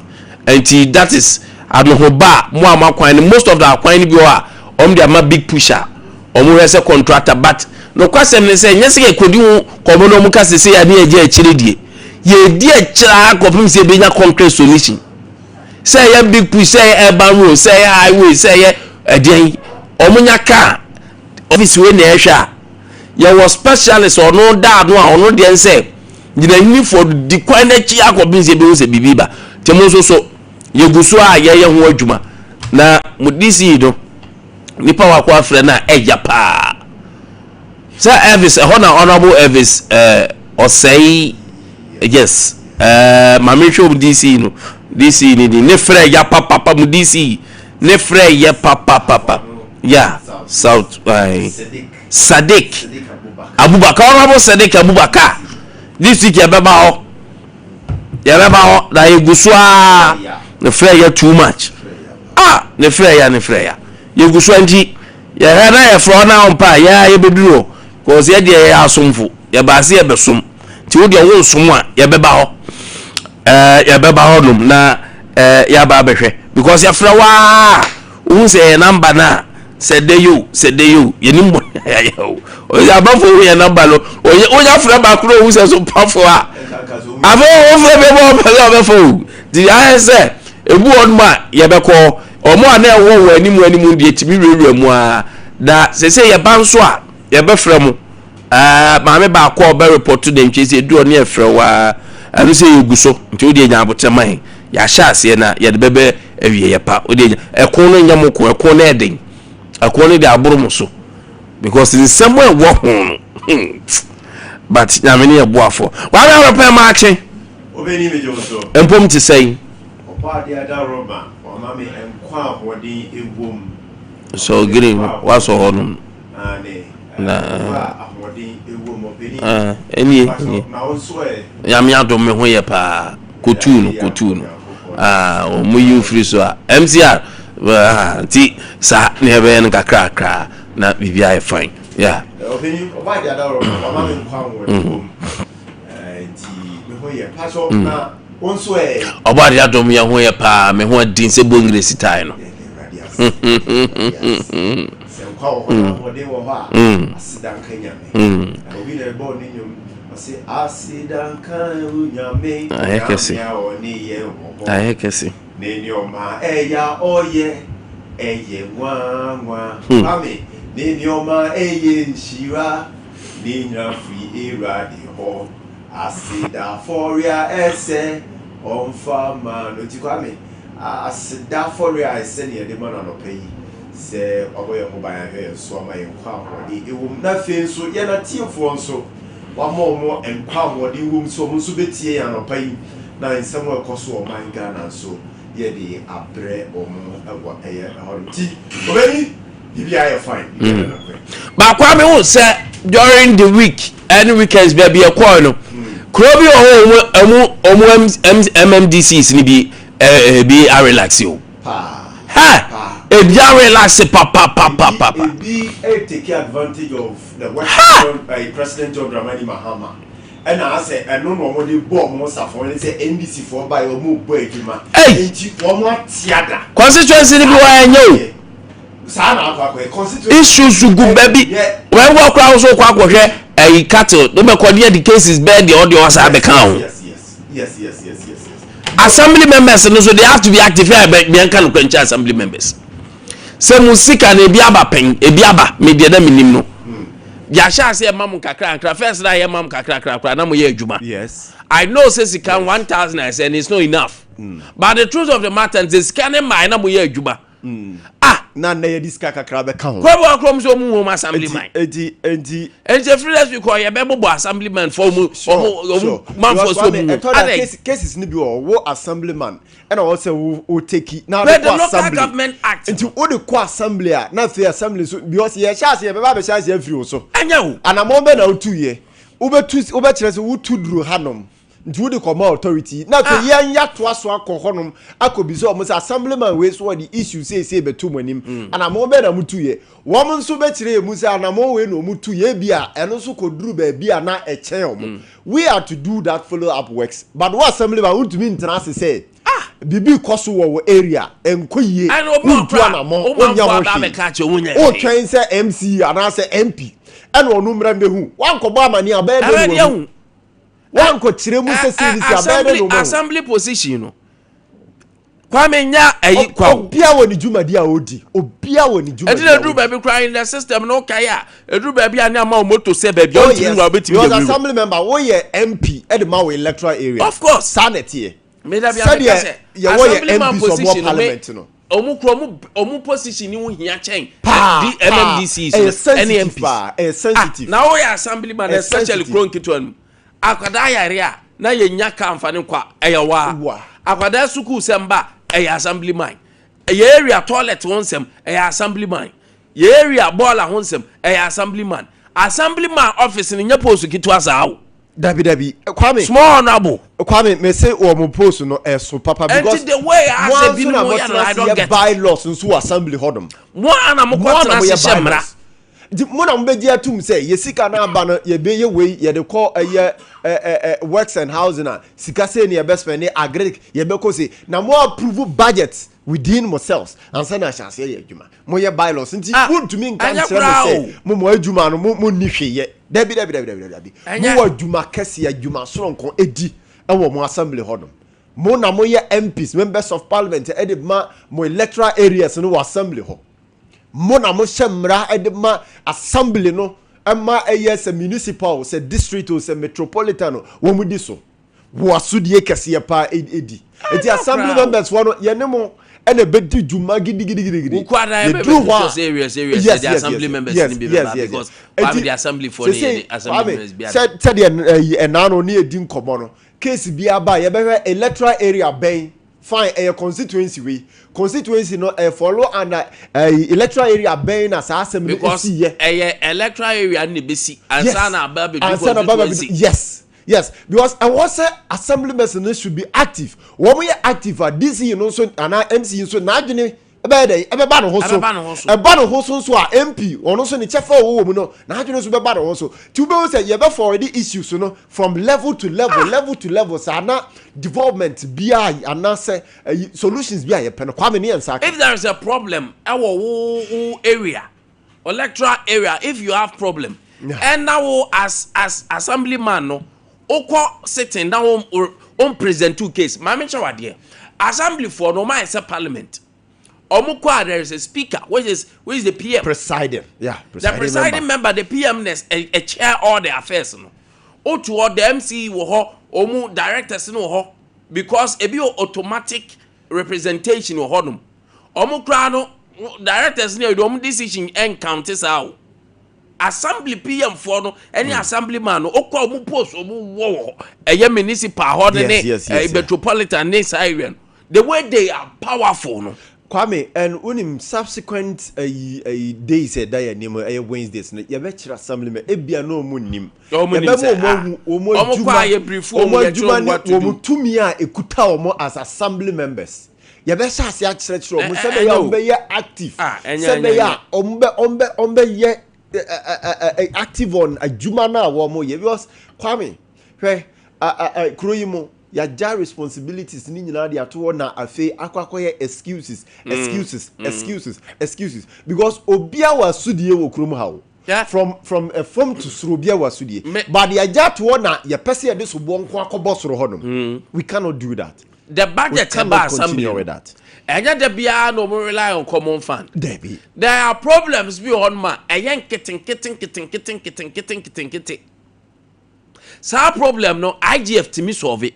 enti that is anohoba mo amakwan most of the kwan ni bi o dia ma big pusher omo hese contractor but no kwasem ne se nyese ke kodi ko no mu kasese ya ne eje akire die ye die akira ko pim se be nya concrete solution say ya big push say urban road say highway say ya eden omunya car office we na ehwa ya was specialist ono da no a ono de nse gina hini for the quantity akobin se be se bibiba temo so ye guso a ye ho adwuma na mudisi do nipa wa kwa frɛ na eja pa sir Elvis honorable Elvis osei yes mama show DC no DC ni ne frɛ ya papa mu DC ne frɛ ya papa ya south Sadiq Abubakar honorable Sadiq Abubakar this week ya beba ho na yegusua ne frɛ ya too much ne frɛ ya yegusua nti ya hana ya frɔ na ompa ya yebeduro cause ya de ya asomfo ya baase ya besom ti wo de wo som a ya beba ho num na ya ba behwe because ya frɛ wa wo se number na sedeyo yenim o ya ba fo ya number lo o ya frɛ ba kro wo se so pafo a avo wo frɛ be bo pele o be fo di ya se ebu on ma ya be ko omo ana ewo wo animu de timi rewura mu a da se ya ba nso a ya be frɛ mu maame ba ko be report to dem chese edu on ya frɛ wa anu se yeguso nti odi nya aboteman ya hya ase na ya de bebe awie ya pa odi ekon no nya moko ekon na eden ekon no de aboro so because in somewhere wo ho but na me ne ya boafo wa na repa ma ache
obeni me joso
empom ti sei
opa dia da roma o ma me enkwa ahodi ewom
so green wa so honum na
ahodi ewom obeni
eni
na onso
ya me adom me ho ye pa kotunu o mu yu free so MCR ti sa ne be en kakra na bibia e fine yeah
obeni opa dia da roma o ma me enkwa ahodi ewom ti me ho ye pa so na onso
oba dia dom ye ho ye pa me ho din se bongre sitai no
se kwa ho de wo ha asidan kanyame obi na ebo ni nyom ase asidan kanyame
ayekesi
oni ye wo
ayekesi
ne ni o ma eya oye eye nwa mami ne ni o ma eye nshira Nina free era the hall. I see that for ya essay on farmer. No, Kwame. I said that for ya, I send you the man on pay. Say, over your mobile hair, so my inquiry. It will nothing so you're not tear for so. One more and power the room so much to be tea and pay. Now in somewhere cost or my gun so. Yeah, the abre or more a tea. Already, if you are fine.
But Kwame will say during the week, any weekends, baby, a corner. Krobi or MMDCs ni be a relax you. Ha! A relax papa.
Be take advantage of the work done by President John Dramani Mahama. And I say, I don't know what the bomb was for. They say NDC for by or move boy to my.
Hey, constituency ni biwa enyo. Issues to go baby. When walk around so kwa a cattle, no me call the cases bad the audio was have account.
Yes.
Assembly members so they have to be active here by Bianca Lukancha assembly members. Se musika na ebiaba pen, ebiaba me de na minim no. Ya sha say mam kakra first na ya mam kakra na mo ye adwuma.
Yes.
I know say sika 1000 I say and it's not enough. But the truth of the matter is scanning my na mo ye adwuma.
Na ye diska kakra be kan.
Kwabo akrom so mu home assemblyman.
Enti
freelance because ye be bobo assemblyman for mu man for so mu.
Cases ni bi wo assemblyman and also wo take na
the local government act.
Enti wo de ko assembly a na fe assembly so because ye chance ye be ba chance ye free so.
Anya wo.
Anamo be na otu ye. Wo be kire se wo tu duro hanom. Nti wo de command authority na to ye nya to aso akohonom akobiso o mo say assemblyman we so the issue say betu manim anamo be na mutu ye wo mo nso be kire mu say anamo we no mutu ye bia eno so koduru ba bia na eche o we are to do that follow up works but what assemblyman would mean trans say bibi koso wo area enkoyie mutu anamo onya mo o twen say MC ana say MP eno onu mra mehu wan kobo amani abede one ko kire mu se abede no
assembly position no Kwame nya ayi kwa
obia woni dwumadi a odi obia woni dwumadi
e dey do baby crying the system no kai a e do baby ani ama moto se baby o timi wa betimi
you assembly member wo ye MP e dey ma we electoral area
of course
sanity
me da bia me say
ye wo ye MP so more parliament no
omu position ni wo hia chen the MMDCs any MP
sensitive
na wo ye assemblyman especially Kronkitwan akwada yare a na ye nya ka amfani kwa eyewa akwada suku semba assemblyman ye area toilet wonsem assemblyman ye area baller wonsem assemblyman office ni nya post kitu asawo
dabi Kwame
small honorable
Kwame me say o mo post no so papa because
the way I say bi no I don't get
bylaws nso assembly hodom
mo ana mo kwatna se shemra
mo na mbe dia tum say ye sika na aba no ye be ye we ye de call works and housing na sika say ne ye best spend agric ye be ko say na mo approve budget within yourselves and say na chance ye adwuma mo ye bylaws nti won to me nkan say mo adwuma no mo ni hweye dabi mo adwuma kese adwuma soronko edi e wo mo assembly hodom mo na mo ye MPs members of parliament e de ma mo electoral areas no assembly ho mo na mo shemra e de ma assembly no ama yes municipal se district o se metropolitan wo mu di so wo asudie kese pa edi eti assembly members wo ye ne mo ene bedi djuma gidigidi
ukwada ebe serious the assembly members ni be because the assembly for the assembly members be
said enano ni edi nkomo no case bi aba ye be electoral area ben fine a constituency no follow and electoral area ben as assembly
see electoral area ni be see ansana aba be
yes because I was say assembly members should be active when we active at this you know so and MC so na adwene ebe ba no hoso so a MP ono so ni chefa wo mu no na adwene so be ba no hoso ti be say ye be for the issues no from level to level so na development bia and say solutions bia ye pen Kwame ne yansa
if there is a problem wo area electoral area if you have problem and now as assemblyman no oko sitting down on present two case ma me chawade assembly for no man say parliament Omukwa, there is a speaker, which is the PM.
Presiding. Yeah,
The presiding member, the PM, a chair all the affairs. No. O to all the MC wo omu directors no ho because e be automatic representation wo honum. Omukra no directors no do decision encounters out. Assembly PM for no any assemblyman no okwa omu post omu wo eye municipal ho ne metropolitan ne siren. The way they are powerful no.
Kwame, and unim subsequent days that day name Wednesdays you bet your assemblyman ebia no mu nim omo tumi a ekuta omo as assembly members you bet say akyerɛ omo say ya be active say be ya ombe ye active on adwuma na wo mo ye because Kwame hwɛ kroyimo ya ja responsibilities ni nyina de ato na afi akwakoye excuses because obia wasudie wo krom hawo from a form to surobia wasudie but ya ja to na ya pese ya de so bo nko akobo soro hodom we cannot do that.
The budget cannot continue with that. Enya de bia no mo rely on common fund. There are problems be on ma eyen kitten. Sa problem no IGF to me solve it.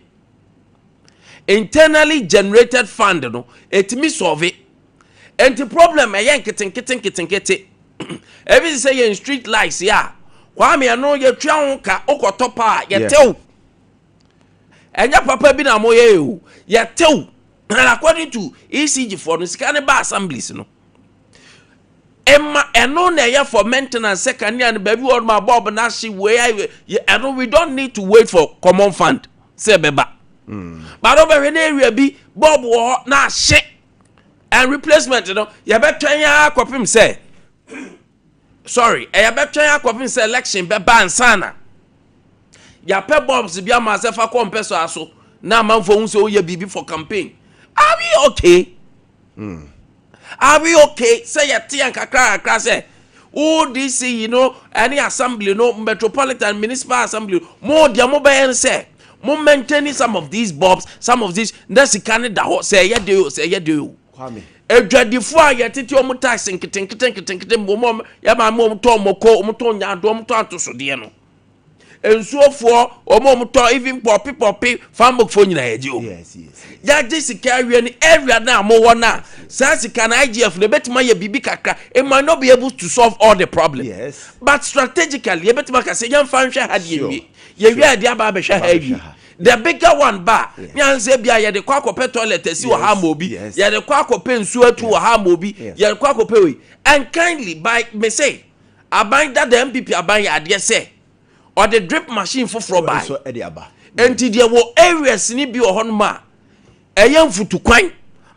Internally generated fund no etimi solve it. And the problem eyen kitten. Every say in street lights ya. Kwame no ye twa ho ka okotopa ye tew. Enya papa bi na moye o. Ye tew. And according to ECG for no scan ba assemblies no. Emma eno na ye for maintenance second year and baby or my bob na she we we don't need to wait for common fund. Say beba. But over in area be bob wo na shit and replacement you know you better ya kwapim say sorry you better ya kwapim say election be ban sana ya pe bobs bia myself akompe so aso na manfo unso ye bibi for campaign are we okay are we okay say ya tie kakra say DC you know any assembly no metropolitan municipal assembly more dia mo be say mo maintaining some of these bobs some of these that's can da say ye do
Kwame
edwadifo a yetete omo tax nketen mom ya ma mom to moko omo to nya do omo to atosode no ensuofo omo to even poppy farmbook fo nyina yaji o
yes
ya jessica area ni area na mo wona sansi can IGF no betima ye bibi kakra it might not be able to solve all the problems
yes
but strategically ye betima ka se yan fan hwe ha de ye wi ade aba be hwe ha wi the bigger one ba nyanse bia ye de kwa kope toilet asi wo ha ma obi ye de kwa kope nsu atu wo ha ma obi ye de kwa kope we and kindly by me say aban that the MPP aban ya ade say or the drip machine for by
so ade aba
enti de wo areas ni bi wo hono ma eyan futu kwan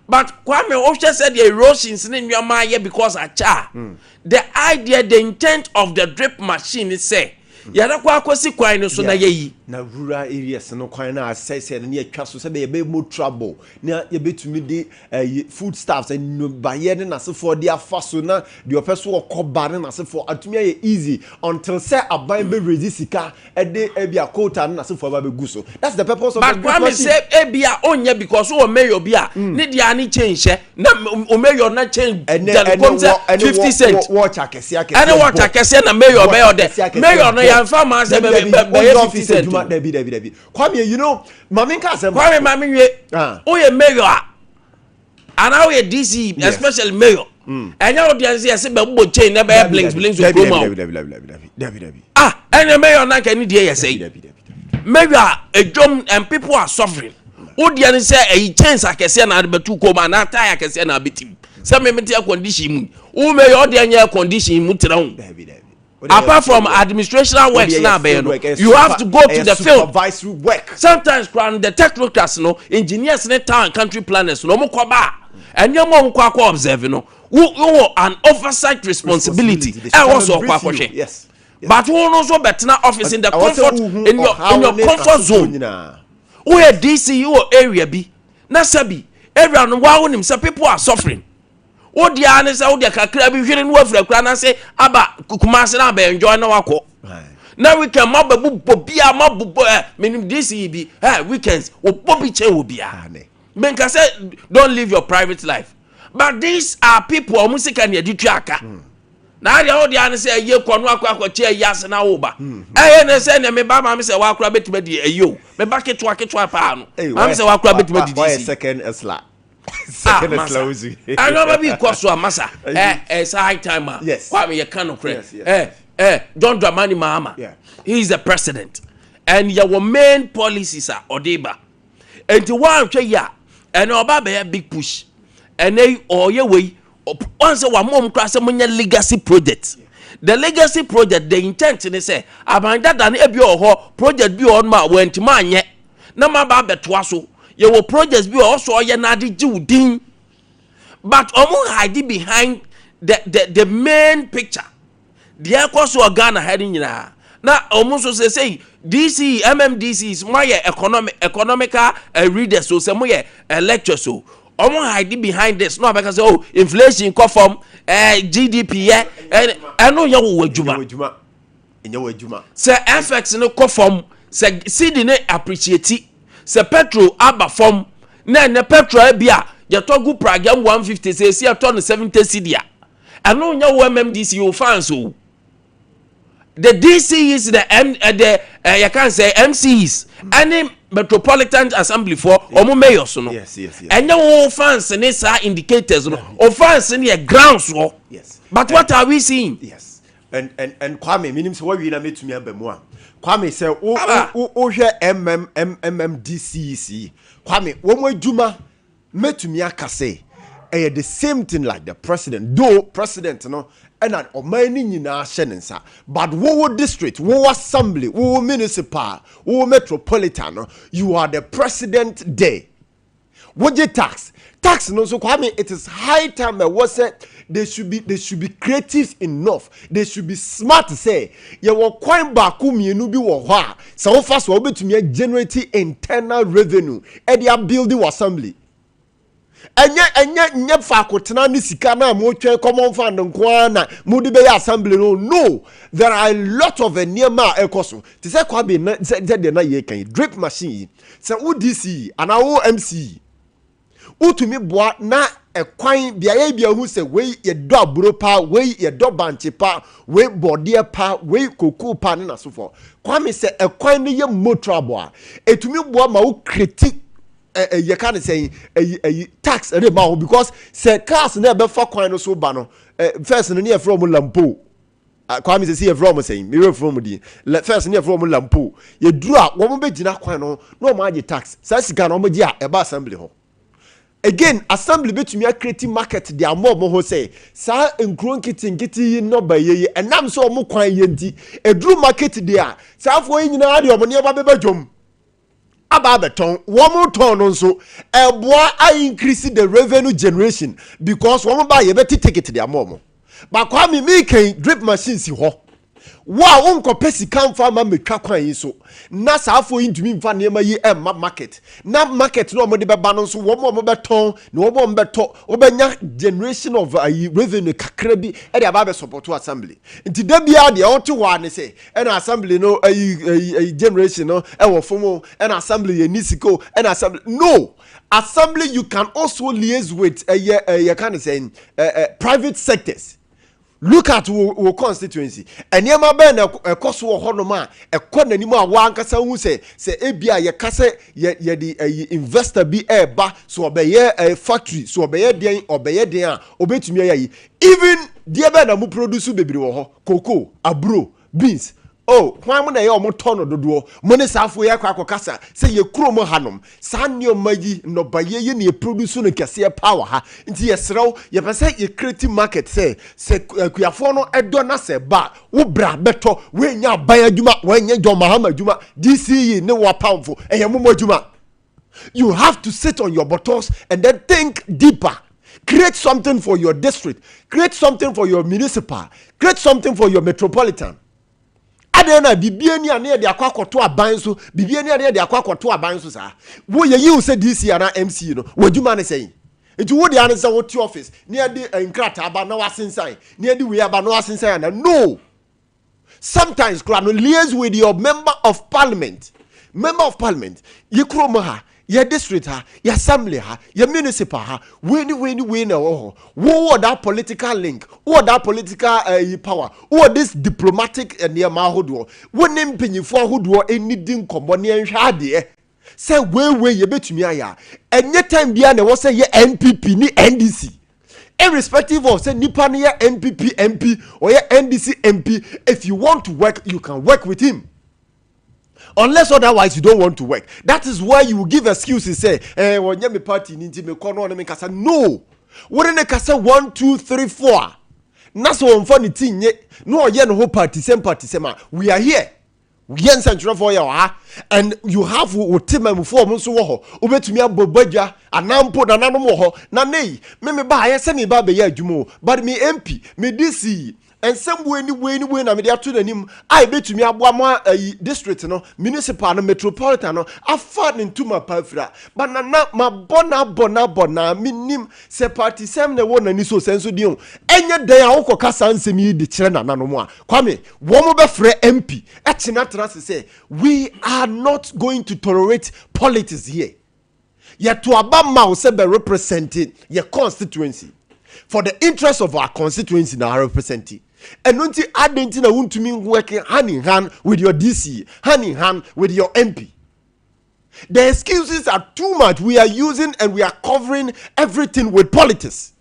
but Kwame Osha said the erosions in your mind because the idea the intent of the drip machine is say yada kwa akosi kwan no so na yeyi
na rural areas no kwan na asese na atwa so se be more trouble na ye betumi de food staffs and no baye ne nasefo de afa so na de opeso okoba ne nasefo atumi ye easy until say aban be resisika e de ebia quota ne nasefo ba be gu so that's the purpose of
but Kwame say ebia onye because o mayor bia ne dia ani change na o mayor na change 50 cents
watch akese
and watch akese na mayor de mayor no ya fa man say be 50 cents
David. Kwame, you know, Maminka said,
Kwame, Mami, oh, a mayor, and now a DC, especially mayor. And now the answer is about chain, never blinks of
David.
Ah, and a mayor, not any day, say, mayor, a drum, and people are suffering. Oh, the answer say a chance I can say, and but 2 comma, and I can say, and I beat him. Some material condition, oh, mayor, the air condition, David. Apart from administrational works now, you have to go to the field.
Supervisory work.
Sometimes, the technocrats, no engineers, no town country planners, no more kwaba, and you more kwako observe, no, who an oversight responsibility. I also kwako.
Yes.
But who also better office in the comfort in your comfort zone. Who a DC area be? Nasabi area no wa wonim say people are suffering. O dia ne say o dia kakra bi hwere no afra kra na say aba kumase na ba enjoy na wako. Now we can mababu bobia mabubo menim this be weekends o bobi che wo bia. Men can say don't live your private life. But these are people who sika ne di tuaka. Na dia odi an say ye kwonu akwache yas na wo ba. Ne say ne me ba ma me say wa akura betima di ayo. Me ba ketwa pa no. Ma me say wa akura betima di.
Why second esla? Second esla uzi.
I know be cost so massa. It's high time.
Yes.
Kwame ye kan no kre. John Dramani Mahama.
Yeah.
He is the president. And your main policies are Odeba. And to one ya and oba be a big push. And they or your way once one mom class legacy project. The legacy project, the intent in say about that than a project be on my went to man yet. No matter betwaso. Your projects be also ye nadi judin. But hide behind the main picture. The course of Ghana heading now almost say DC MMDC is my economical reader so some lecture so hide behind this no because inflation come from GDP and no your juma say FX no come from say CD ne appreciate say petrol aba from na petrol bia you talk good program 150 say see turn 70 cedi and no your MMDC you fans so the DC is the you can say MCs any Metropolitan Assembly for omo mayors no
yes
and no fans and these indicators no offense in the grounds so
yes
but what are we seeing
yes and Kwame minim say what we na metumi abamu a Kwame say o hwe MMDCC Kwame wo mo adwuma metumi akase the same thing like the president though president no and an omani nyina hye but wo district wo assembly wo municipal wo metropolitan you are the president there what the tax no so Kwame it is high time that was said they should be creative enough they should be smart to say you will kwan ba ku mienu bi wo ho a so wo fast wo betumi generate internal revenue e dia build the assembly enye fakotena ni sika na mo twen common fund nko na mo de be assembly no there are a lot of enema ekoso te se kwa be na de na ye kan drip machine se udc ana wo mc utumi boa na ekwan bia hu se we ye do aburo pa we ye do banche pa we bode pa we koku pa na so for Kwame se ekwan ne ye motor boa etumi boa ma wo critique you can't say a tax because say cars never for coin so bano first near from lampo Kwame say see from saying mirror from the first near from lampo you drew up one be gina coin no margin tax says can omo dia e ba assembly ho again assembly betumi create market dia more ho say sa nkron kitin no ba ye enam so omo kwan ye nti e drew market dia sa fo nyina de omo ne ba bebadwom ababeton womo ton nso eboa I increase the revenue generation because womo ba ye beti ticket their mom but Kwame me kan drip machine si ho wa wonko pesi kan fa ma metwa kwan yi so na saafo intumi mfa ne ma yi market na market no mo de beba no so womo beton na womo beto obenya generation of revenue kakra bi e de aba be support assembly nti da bia de oto wa ne say e na assembly no generation no e wo fomo e na assembly ye nisiko e na assembly no assembly you can also liaise with you can say private sectors. Look at our constituency. And yama ben a cost wo honoma a konanimo wan kasa hu say ebia ye kase ye the investor be ba so obeye a factory so obeye den obetumi ayi even die be na mu produce bebre wo ho cocoa abro beans oh hwan mo na ye omo tono dodo mo ne safo ye akokasa say ye kuro mo hanom sanyo magi no baye ye ne produce no kese power ha nti ye serew ye pese ye create market say kuafo no edo na se ba wo bra beto we nya ban adwuma we nya John Mahama adwuma DCE ne wo pamfo eye mo adwuma you have to sit on your bottles and then think deeper. Create something for your district, create something for your municipal, create something for your metropolitan. Adena bibiani ane de akwakoto aban so bibiani ane de akwakoto aban so sa wo ye you say DC ana MC no wadwuma ne say enti wo de ane say wo ti office ne de nkrata aba na wasensan ne de we aba na wasensan na no sometimes kra no liaise with your member of parliament ye kro mo ha Your district ha, your assembly ha, your municipal ha, we na wo that political link, who that political power, who this diplomatic near ma hodo. We name penyifo hodo anything common near hade. Say we ye betumi aya. Any time bia na wo say ye NPP ni NDC. Irrespective of say nipa ni ye NPP MP or ye NDC MP, if you want to work, you can work with him. Unless otherwise you don't want to work. That is why you will give excuses. Say, when you me party ninti me kono na me kasa no. When ne kasa 1 2 3 4. Na so on funny thing ye no ye no party same we are here. We yen central for you and you have team for mo so ho. Obetumi abobadwa anampo na nanom ho. Na nei me ba ye se me ba be ye adwumo. But me MP, me DC and some way na me dey to nanim I betumi aboa district no municipal no metropolitan no afa into my pafra but na ma bona minim se party sem na won ani so senso di on enye dan a wokọ kasa nsem yi di kire na nanom a Kwame wo mo be frɛ MP e chena trans say we are not going to tolerate politics here. Yet to abama se be representing your constituency for the interest of our constituency now representing. And don't you add into the want to mean working hand in hand with your DC, hand in hand with your MP. The excuses are too much. We are using and we are covering everything with politics.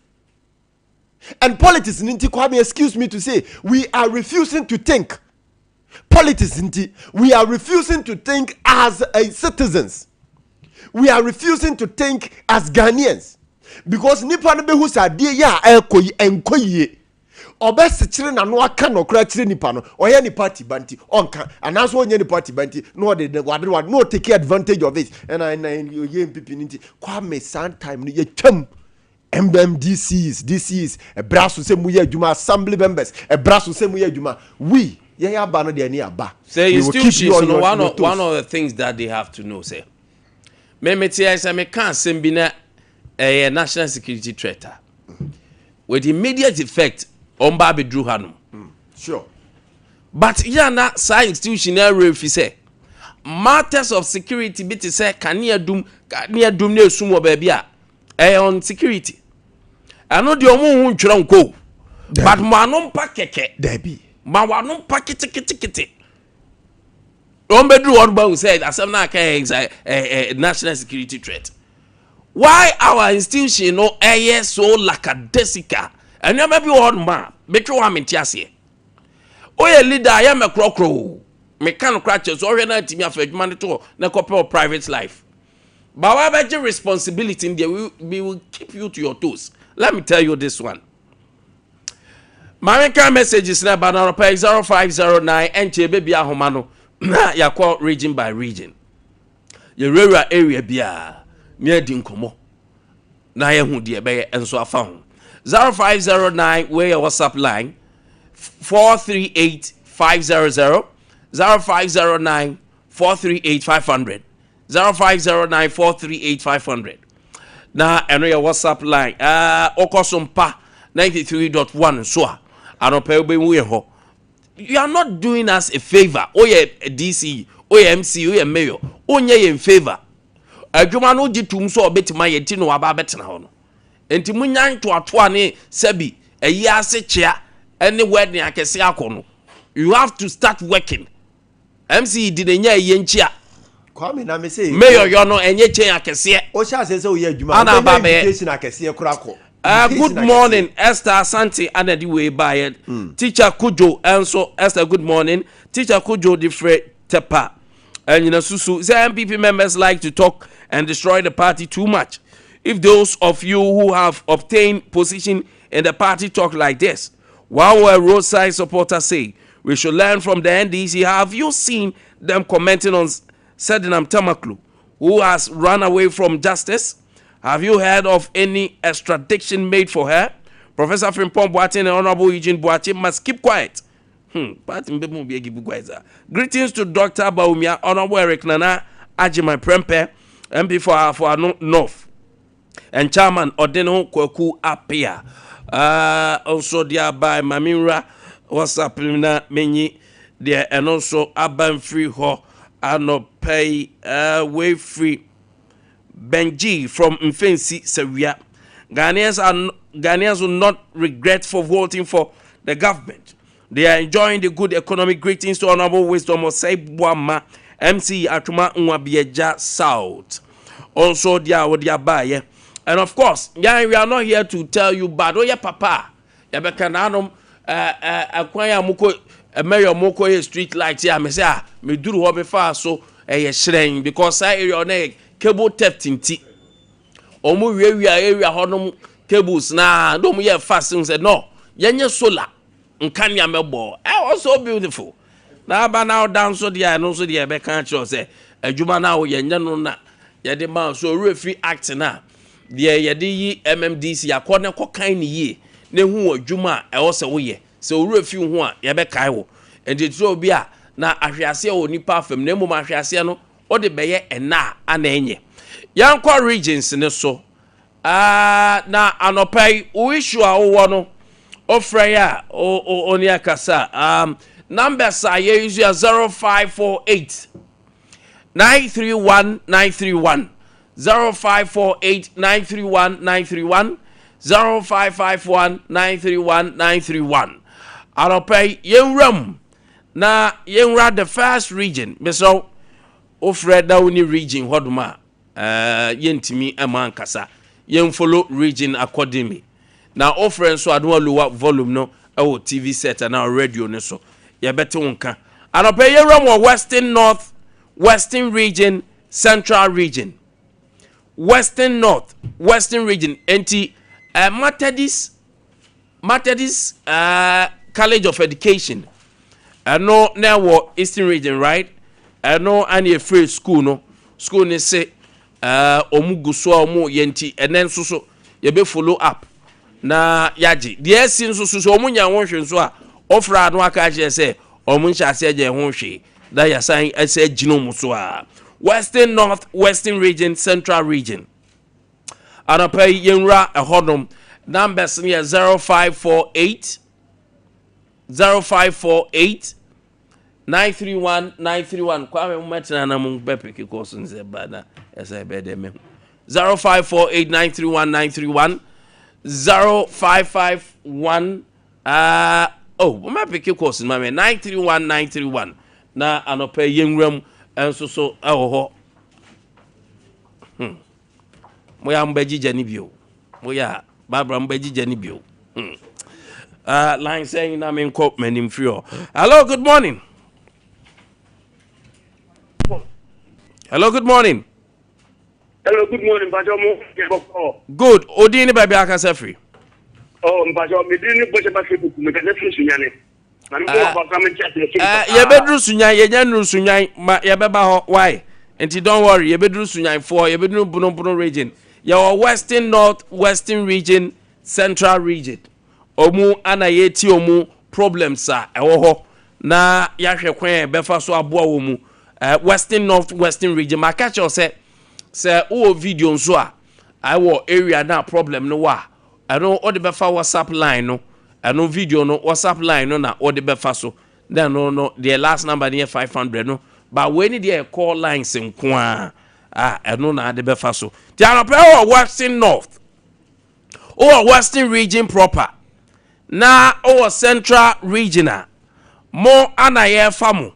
And politics, Kwame, excuse me to say, we are refusing to think. Politics, we are refusing to think as citizens. We are refusing to think as Ghanaians. Because nipa no be who sa die ya enkoyi obese kire na no aka no kra kire nipa no oye ni party banti onka anaso onye ni party banti no de no take advantage of it and I ye MPP nti Kwame sometime no ye twam DCs e braso se mu ye adwuma assembly members e braso se mu ye adwuma we ye aba no de ani aba
say institutions so one of the things that they have to know say me say me can sem bi na a national security threat with immediate effect on Baby Drew Hanum.
Sure.
But yana sa institutional refi say matters of security bit say can near doom ne sumo baby on security. I know the omo hu ntwera nko. But mo anom pa keke.
Debi.
Ma wanom pa kete. Ombedru one ba said asem na kan national security threat. Why our institution no air so lackadaisical? And you may be one man, betray one mentiasie. Oye leader, I am a crocro. Me can crutches or na timi afed man to na couple private life. But what about your responsibility in there? We will keep you to your toes. Let me tell you this one. My message is now banana 0509 and baby ahomano. Na ya call region by region. Your rural area bia. Near Dinkomo. Na ye hu de be enso afa ho. 0509 where your WhatsApp line 438-500 0509 438-500 0509-438-500. Now eno your WhatsApp line Sompa 93.1 so anopa be hu ye ho. You are not doing us a favor. Oye DC, oye MC, oye mayor. Onye ye in favor. Adwuma no gitum so obetima yenti no aba betena ho no enti munyan to ato ane sabi eyi ase chia any wedding akese akono you have to start working. MC did enya yenchia
Kwame na me say
mayor yo no enye chen akese
o sha say oye adwuma ana ba education akese kurako.
Good morning Esther Asante anadi we by teacher Kujo enso Esther good morning teacher Kujo different tepa and you know susu say MPP members like to talk and destroy the party too much. If those of you who have obtained position in the party talk like this, while a roadside supporter say we should learn from the NDC, have you seen them commenting on Sedinam Tamaklu, who has run away from justice? Have you heard of any extradition made for her? Professor Frimpong Boateng and Honorable Eugene Boateng must keep quiet. Greetings to Dr. Baumia, Honorable Eric Nana, Ajima Prempe, MP for North, and Chairman Odeno Kweku Apia. Also there by Mamira, what's up, Meni, there, and also Aban Free Ho, and no pay way free. Benji from Mfensi Sewia. Ghanaians will not regret for voting for the government. They are enjoying the good economic. Greetings to Honorable Wisdom of Saibwama, MC Atuma Nwabieja South. Also, dia baye. And of course, we are not here to tell you bad. Oh, yeah, papa. Ya bekananum akwanya muko mayor moko street light here. Me say me duru ho be far so shrine because that area on cable theft inti. Omu we area honum cables na do mu ye fast say no. Yenye solar. Nkanya mebo. Was so beautiful. Na ba now down so there no so there be kan cho say adwuma na wo yenye no na ye de man so referee act na de ye de yi MMDC akone kokan ni ye na hu adwuma e wo se wo ye se o referee hu a ye be kai wo enti tro bi a na ahwease o nipa fam na mu ahwease no o de be ye ena ana enye yankwa regions ne so na anopai o issue a wo no ofreya oni akasa numbers are usually 0548 931 931 0548 931 931 0551 931 931 Aropay yenram na yenra the first region meso ofre dawni region hoduma yentimi amankasa yen follow region accordingly na ofre so adwa lower volume no TV set na radio ne so ye bete wonka Aropay yenram western north western region central region western north western region enti Methodist College of Education no now eastern region right no any free school ni say omugu so omu yenti enen so ye be follow up na yaji the sin so omunya wonhwe so a ofra no aka je say omuncha ase je honhwe da ya san ase gino so a western north western region central region Anapay yenra a hodom numbers near 0548 0548 931 931 Kwame Nkwantabisa na mu bepe ke course nze bana esa be de me 0548 931 931 0551 my pick course ma me 931 931 na Anapay yenram enso so ho moya mbeji jani bio moya Barbara mbeji jani bio line saying na me nkop manim free. Hello, good morning. Hello, good morning.
Hello, good morning, Bajomo.
Good. Odini baby akasa free.
Oh, Bajomo, me didn't push about Facebook, me can free sunyane.
Ye bedru sunyane, ye nyanu sunyane, ma ye beba ho. Why? Enti don't worry, ye bedru sunyane 4, ye bedru buno region. Your western north western region central region omu anayeti omu problems ewo ho na yahwe kwen befa so aboa wo mu western north western region maka cho say o video nso a awo area na problem no wa eno o de befa WhatsApp line no eno video no WhatsApp line no na o de befa so then no the last number near 500 no but when the call lines nko eno na de befa so ti Anapay western north or western region proper na or central regional mo anaye famu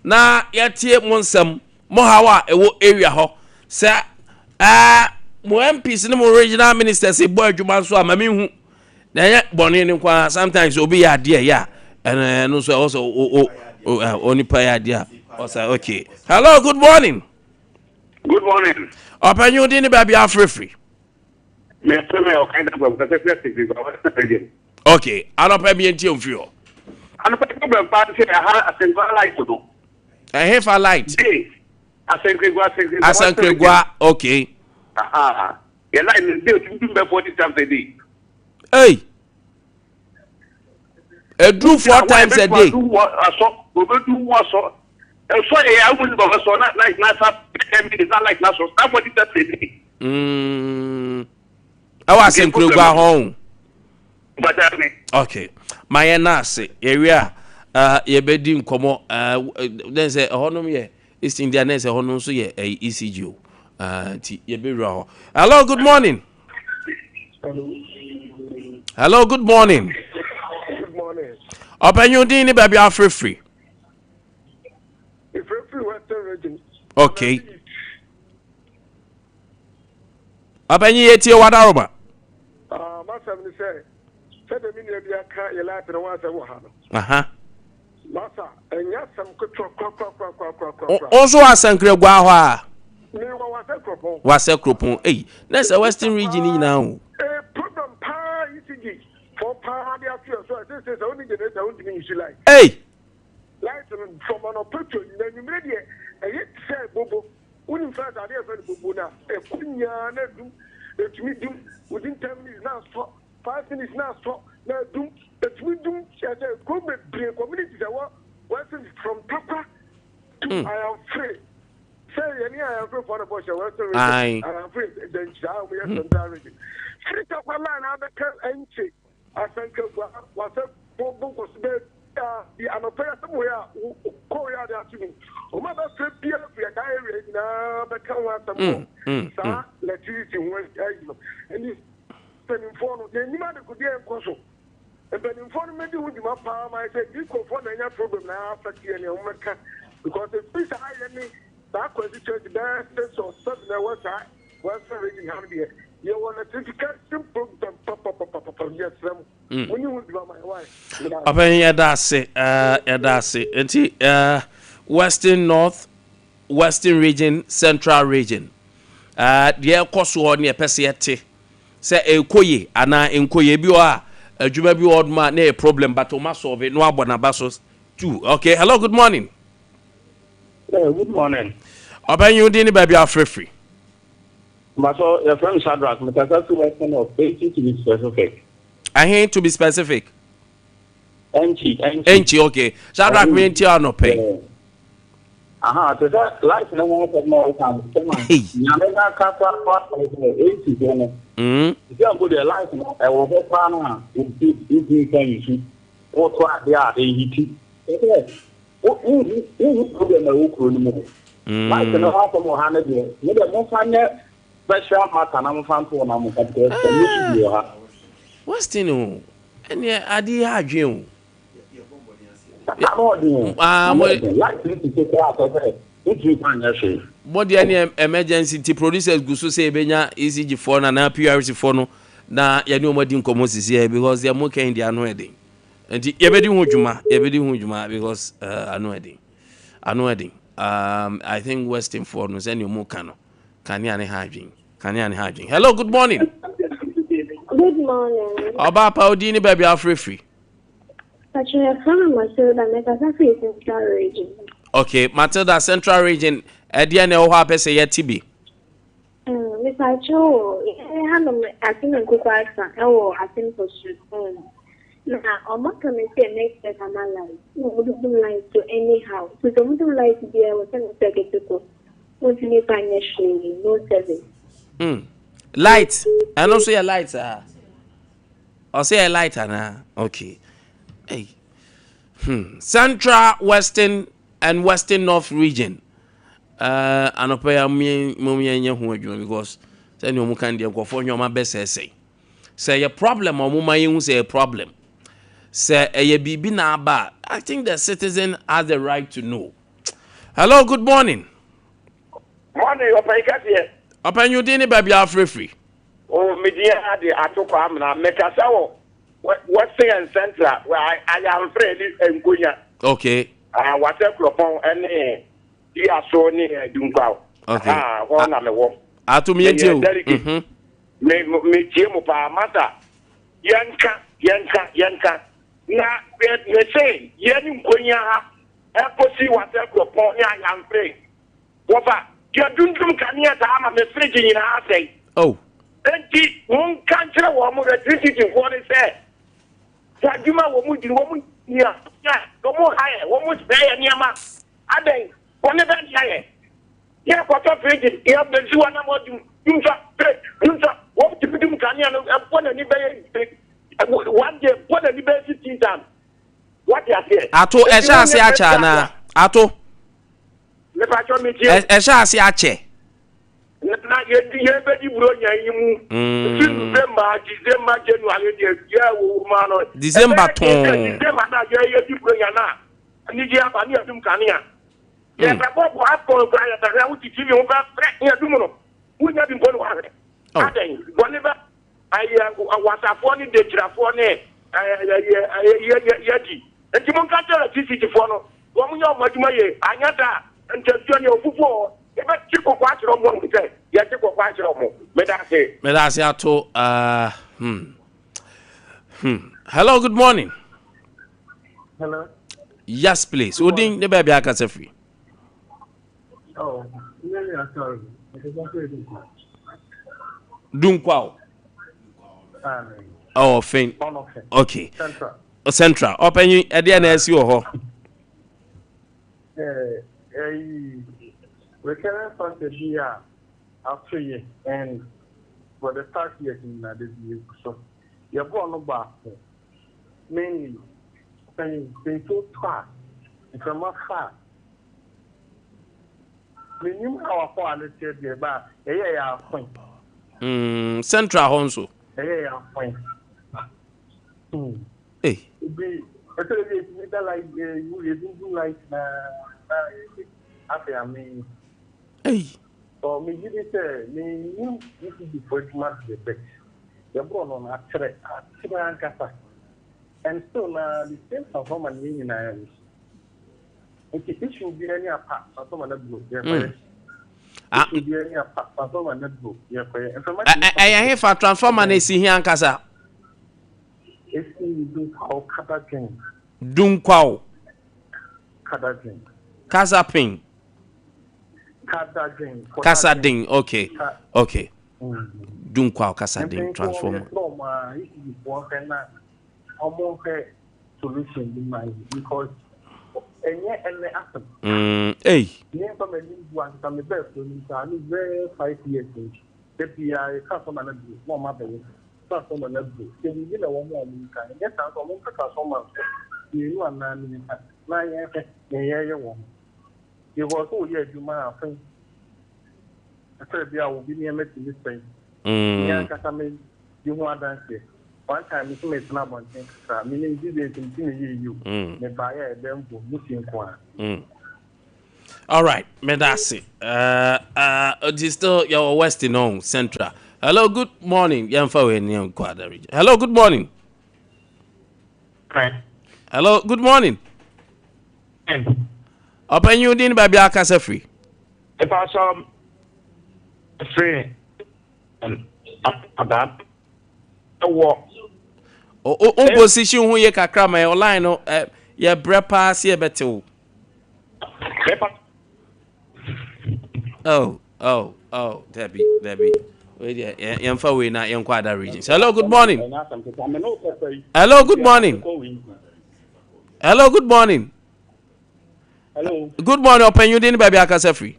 na yatie monsam mo hawa ewo area ho se mo MPs ni mo regional ministers e boy adwuma so amami hu na ye bone ni kwa sometimes obi ya de ya no so also oni pa ya de also okay. Hello, good morning.
Good morning.
Opanyu dini baby afrefree. Okay, Anapay bi enti onfio.
Anapay problem party say ha asenkwa light do.
Have a light.
Asenkwa,
okay.
Your light is built to be 40 times a day.
Hey. Do 4 times a day.
Sorry, I wouldn't go so not like NASA 10 minutes, not like NASA. That's what it does a day.
I was in Kruger home.
But
okay. My nurse area ye bedim komo then say honum ye East India say honum so ye ECG Hello, good morning. Hello, good morning.
Good morning.
Open your dini baby are free.
If free Western region.
Okay. Open your tea wadaroma.
Masa me say. Said the minute be aka your life and once I will have. Masa, and yes, some could
also asankre gwa ho a.
Me was a crop.
Was a cropon. Hey, that's a Western region now.
Problem pa ECG. For pa the after so this is only the only thing you like.
Hey.
Light from an opportunity, then you made it. A hit say bobo. Wouldn't first idea for the bobo now. A punya do it we do within 10 minutes now stop. 5 minutes now stop. Now do that we do as a community that Western from Papa to I am free. Say any I am free for the bush Western I am free then shall we have some region. Free up a line out the entry. I think was a bobo was the anopea somewhere Korea to me. O mother said Pierre diary now become some sir let you and this spending for the new man could be a console. And then inform me with my power, I said, you go for any problem now after the America because the fish I any that was the church there, so something that was I was already having you want to take simple yes, when you would my wife.
That's it. Western North, Western region, Central region. Dear Kosu near Pesiete. Say Ekoye, ana Enkoye Bua, a Jumabi old man, no problem, but to solve it, no abonabasos too. Okay, hello, good morning.
Good morning.
Open you didn't baby are free.
So your friend Shadrach, Mr. Western of 80 to be specific.
I hate to be specific.
Enchi,
okay. Shadrach, me and no pay.
To that life no more more time. Yamena Kaka 80. If you put a life, I will go down and you can see what they are. What problem life no half of 100 years. You don't find special matter I'm found for now.
What's the no? And yeah, I did have you.
What
the any emergency to producers go so say benya ECG phone and PRC phone na ya no madi nkomo sisi because they are more kind they wedding. And yebedi hu djuma because wedding. I think Western phone no send you more kano. Kani hajin. Hello, good morning.
Good morning.
Oba pa odini baby free.
Actually, from Matilda, Central region.
Okay, Matilda, Central region. Ediane oha pese ye TB.
Mr. Cho, I think I'm quite I think for sure. Now, I'm not going to say next step in my life. No, we don't like to anyhow. So, don't like to be able to take it to go. What's in it financially? No service.
Light. I don't say a light, sir. I'll say a light, Anna. Okay. Hey. Central, Western, and Western North region. And I pay me because say no can go for your best essay. Say a problem or mama you say a problem. Say a bibi na bad. I think the citizen has the right to know. Hello, good morning.
Morning,
Open you dini baby are free.
Oh, media Ade Akye Abia make us Western and Central where I am friendly and Gunya.
Okay.
What's a cropon and yeah, so near Dunkau.
Okay.
One on the wall.
Me too.
Me Jimupa Mata. Yanka. Now, we say, Yan Gunya, Apple what's a cropon, I am free. What you're doing Kanya, I'm a fridge in our say.
Oh.
Then one country woman electricity what is there. Sajuma woman, yeah, no more higher, one was there near my Ade, one event higher. Yeah, what a fridge, you have the zoo and I'm what to do Kanya and one any one day, what any basic time. What you say?
Ato Esha se achana. Ato. Esha se ache.
Na bedi bro nya yimu December January ya wo ma no
December ton
December na ye di bro nya na ani je aba ni adum kanea ye ba bo akọ gba ya ta wo ti TV wo ba pre ya dum no wo nya bi nko no wa aden woni ba ayi wasafo ni dejirafo ni ye di enti mon ka tell TCT fo no wo mu nya omaduma ye anya da ntẹ̀síọ́ ni òfúfú ẹ bẹ tí kò kó àṣírọ́ mọ́ ní sẹ́ yẹ tí kò kó àṣírọ́ mọ́ mẹ́dàsí.
Mẹ́dàsí ato hello, good morning.
Hello.
Yes, please. Odin ne baabi akasa free.
Oh, yeah, sorry.
Dunkwao. Oh, faint. Okay. Central. Open you at the NS you ho.
Recurrent factor here after year and for the past years in this year. So you're born about mainly saying so far from a far. Minimum our father said about a year point.
Central Honso.
A year point.
Hey.
Like you like I mean,
hey.
So me you say me you be for months the best. You born on a threat, and so now the same performance in Ireland. Okay, it should be any apart from someone that blue. It should be any apart from someone that blue.
I hear for transformer and see here and Casa.
It's in how Katakin.
Dunkwao.
Katakin.
Kasaping. Kasading, okay. Okay. Dunkwao Kasading transformer.
Solution in mind because
hey.
Very 5 years. I customer more mother. Customer level. Can you one more kind? Yes, I'm going to customer. You are 9 years. You was all year, you might think. I said, I will be near to this thing. You want to dance. One time, it's made snap on things. Meaning, this is continuing you. The buyer, them for looking for.
All right, Medasi. It is still your Western on Central. Hello, good morning. Hello, good morning. Hello, good morning. Open you din baby akasa free.
If I saw free and about a walk.
Position who ye kakra my online no ye brepa se betel. Oh, Debbie. Wait, yamfa we na yankwa other regions. Hello, good morning. Hello, good morning. Hello, good morning.
Hello.
Good morning, open you din baby akasa free.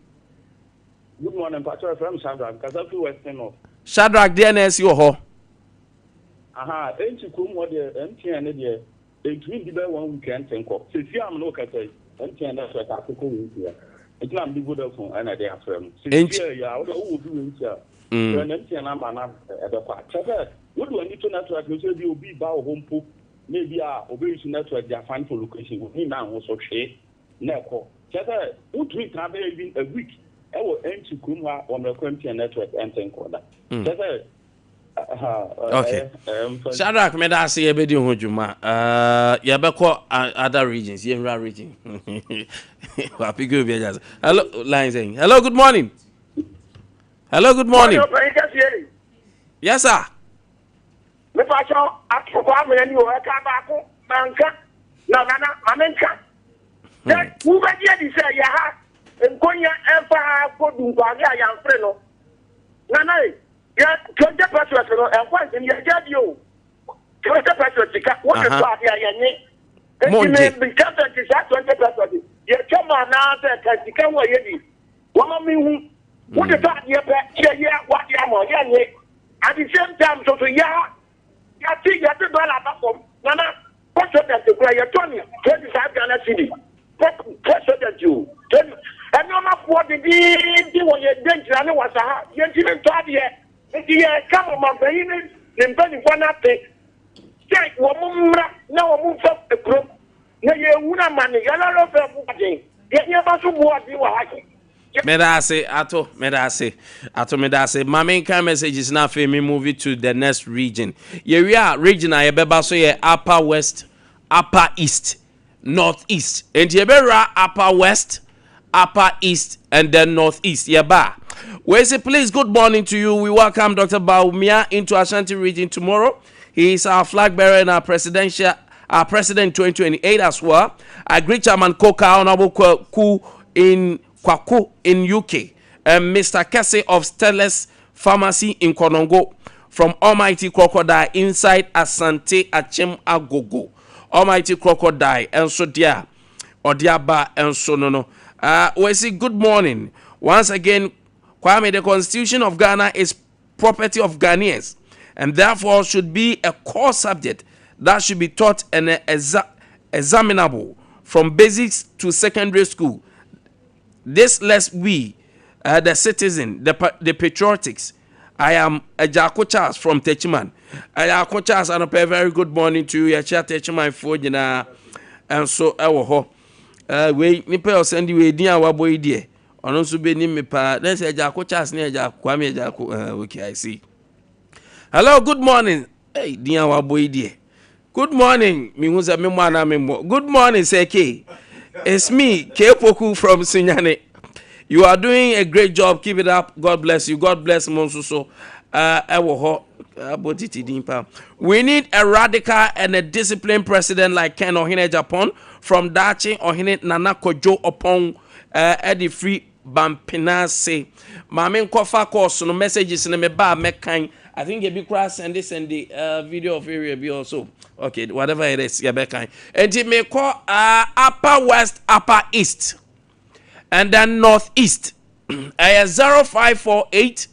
Good morning, Pastor from Shadrach, Kasafi Western North.
Shadrach DNS you ho.
Aha, ain't you come what the MTN there? It will be 1 weekend and call. So if you am no Kata, MTN that's what I could go here. It's not be good for and I have from. Since yeah, I will do it here. When MTN am at the park. What do I need to network? You will be bow home poop. Maybe obey network, they are fine for location with me now also share. Never. What week have been a week? I will end to Kuma on the MTN network and think on that.
Okay. Shadrach, me da say be di hojuma. Ya be call other regions, Yenra region. Wa pigo be just. Hello, line saying. Hello, good morning. Hello, good morning. Yes, sir.
Me pa so akwa me ni o e ka ba ko banka. Na amenka. That who be dey say ya ha nkonya emfa ko dungwa ya ya mfre no. Nana yeah, 20% no, and once in your job, you 20% what is what you are? And you become 20%. You come on now, that you can wear it. One of me who the thought you what you are, at the same time, so yeah, you see, you have to go out of Nana, what's that to cry your 25 Ghana city? What that you? And no matter what the D was a danger, and it was a gentleman to have yet. The come of my brain, then burning one up. Say, woman, now I move up the group. No, you wouldn't manage. I don't know if I'm get your muscle what you are.
Medase, Medase. My main message is now for me move it to the next region. Yeah, we are region I beba so yeah upper west, upper east, northeast. And you upper west, upper east, and then northeast. Yeah, ba. We say please good morning to you. We welcome Dr. Baumia into Ashanti region tomorrow. He is our flag bearer and our president 2028 as well. I greet Chairman Koka Honorable Ku in Kwaku in UK, and Mr. Kese of Stellas Pharmacy in Konongo, from Almighty Crocodile inside Asante Achem Agogo. Almighty Crocodile, and so dear, or diaba, and so no. We say good morning. Once again, Kwame, the Constitution of Ghana is property of Ghanaians, and therefore should be a core subject that should be taught and examinable from basics to secondary school. This lets we, the citizen, the patriotics. I am Ejako Charles from Techiman. Ejako Charles, and a very good morning to you. Yacha Techiman for you and so we nipa send you a dear waboy dear. On also be name me pa. Let's say Ejako Charles near Kwame Ejako. Okay, I see. Hello, good morning. Hey, dear waboy dear. Good morning, Mihuza Mimwana Mimo. Good morning, Seke. It's me, Kepoku from Sinyane. You are doing a great job. Keep it up. God bless you. God bless Monsuso. We need a radical and a disciplined president like Ken Ohine Japan from Dachi Ohine Nana Kojo upon Eddie Free Bampinase. Mamin Kofa course no messages in me ba mekan. I think you be cross and this and the video of area be also. Okay, whatever it is, you be kind. And it may call upper west, upper east, and then northeast. 0548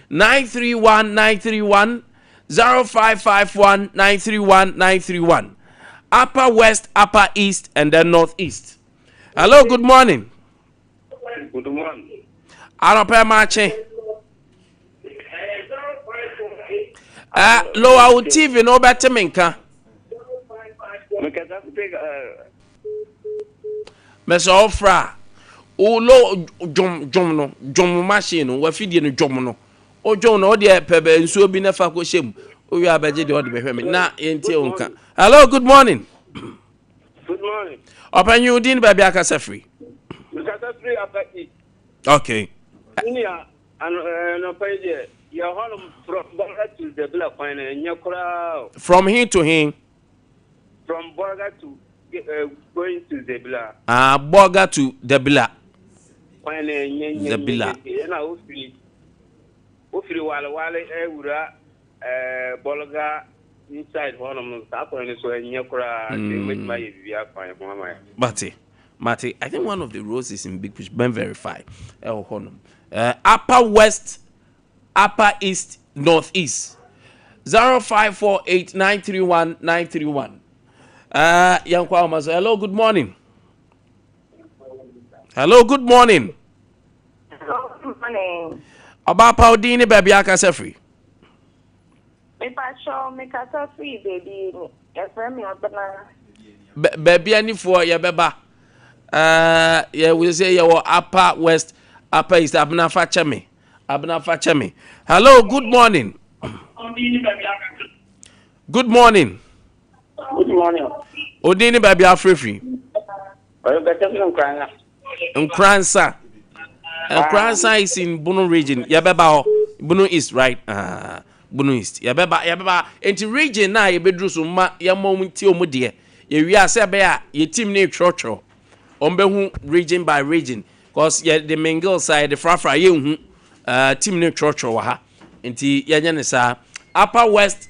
931 931 0551 931 931. Upper west, upper east, and then northeast. Hello, good morning.
Good morning.
I don't pay much. Lower TV no better minka. Mesa ofra. O lo jom machine we fidie no jom no. O jom no de pebe nso bi na fa ko shem. O wi abeje de o de behwe me na enti onka. Hello, good morning.
Good morning.
Open you din baby akasa free.
Akasa free apaki.
Okay.
Inia no page. Your home from Borga to the Black Pine and Yakura.
From here to him.
From Borga to going to the Black.
Borga to the Black.
Pine and
the Black.
And I will free Wale Ura Bolga inside one of them. So Yakura with my via fine.
Mate, I think one of the roads is in Big Push. Ben verify. Upper West, Upper East, Northeast. 0548 931 931. Hello, good morning. Hello, good morning.
Hello, good morning.
About Paudini, baby, I can say free.
If I show me casa free, baby, yes, I'm
baby, any for your beba. Yeah, we say your upper west, upper east. Abna Fachame. Hello, good morning. Good morning.
Good morning.
Odini baby free. Nkransa. Nkransa is in Bunu region. Yabeba Bunu East, right? Bunu East. Yabeba. Enti region na yebedru so ma yamomunti omudie. Ye wi ase be a ye team ne twotwo. Ombehu region by region. Cause ye the mingle side the frafra ye hu team ne twotwo wa ha. Enti yanya ne sa upper west,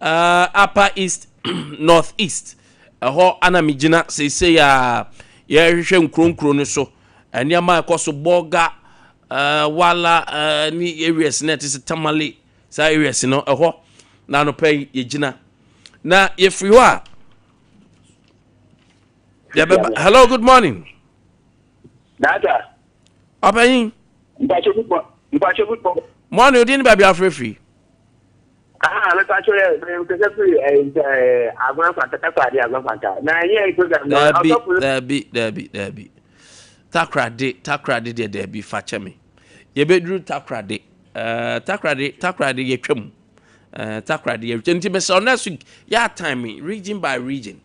upper east, northeast. Ho anamigina say ya hwehwe nkronkro ne so. Aniama ekoso boga wala ni areas net is tamale sa areas no eho na no pay yegina na if you are hello, good morning.
Dada
Open. Morning, you didn't be free.
Let's actually I'm going to now,
there be. Takrade, there be fachemi. Ye bedru takrade. Takrade, ye twem. Takrade, ye twem. So next week, ya timing, region by region.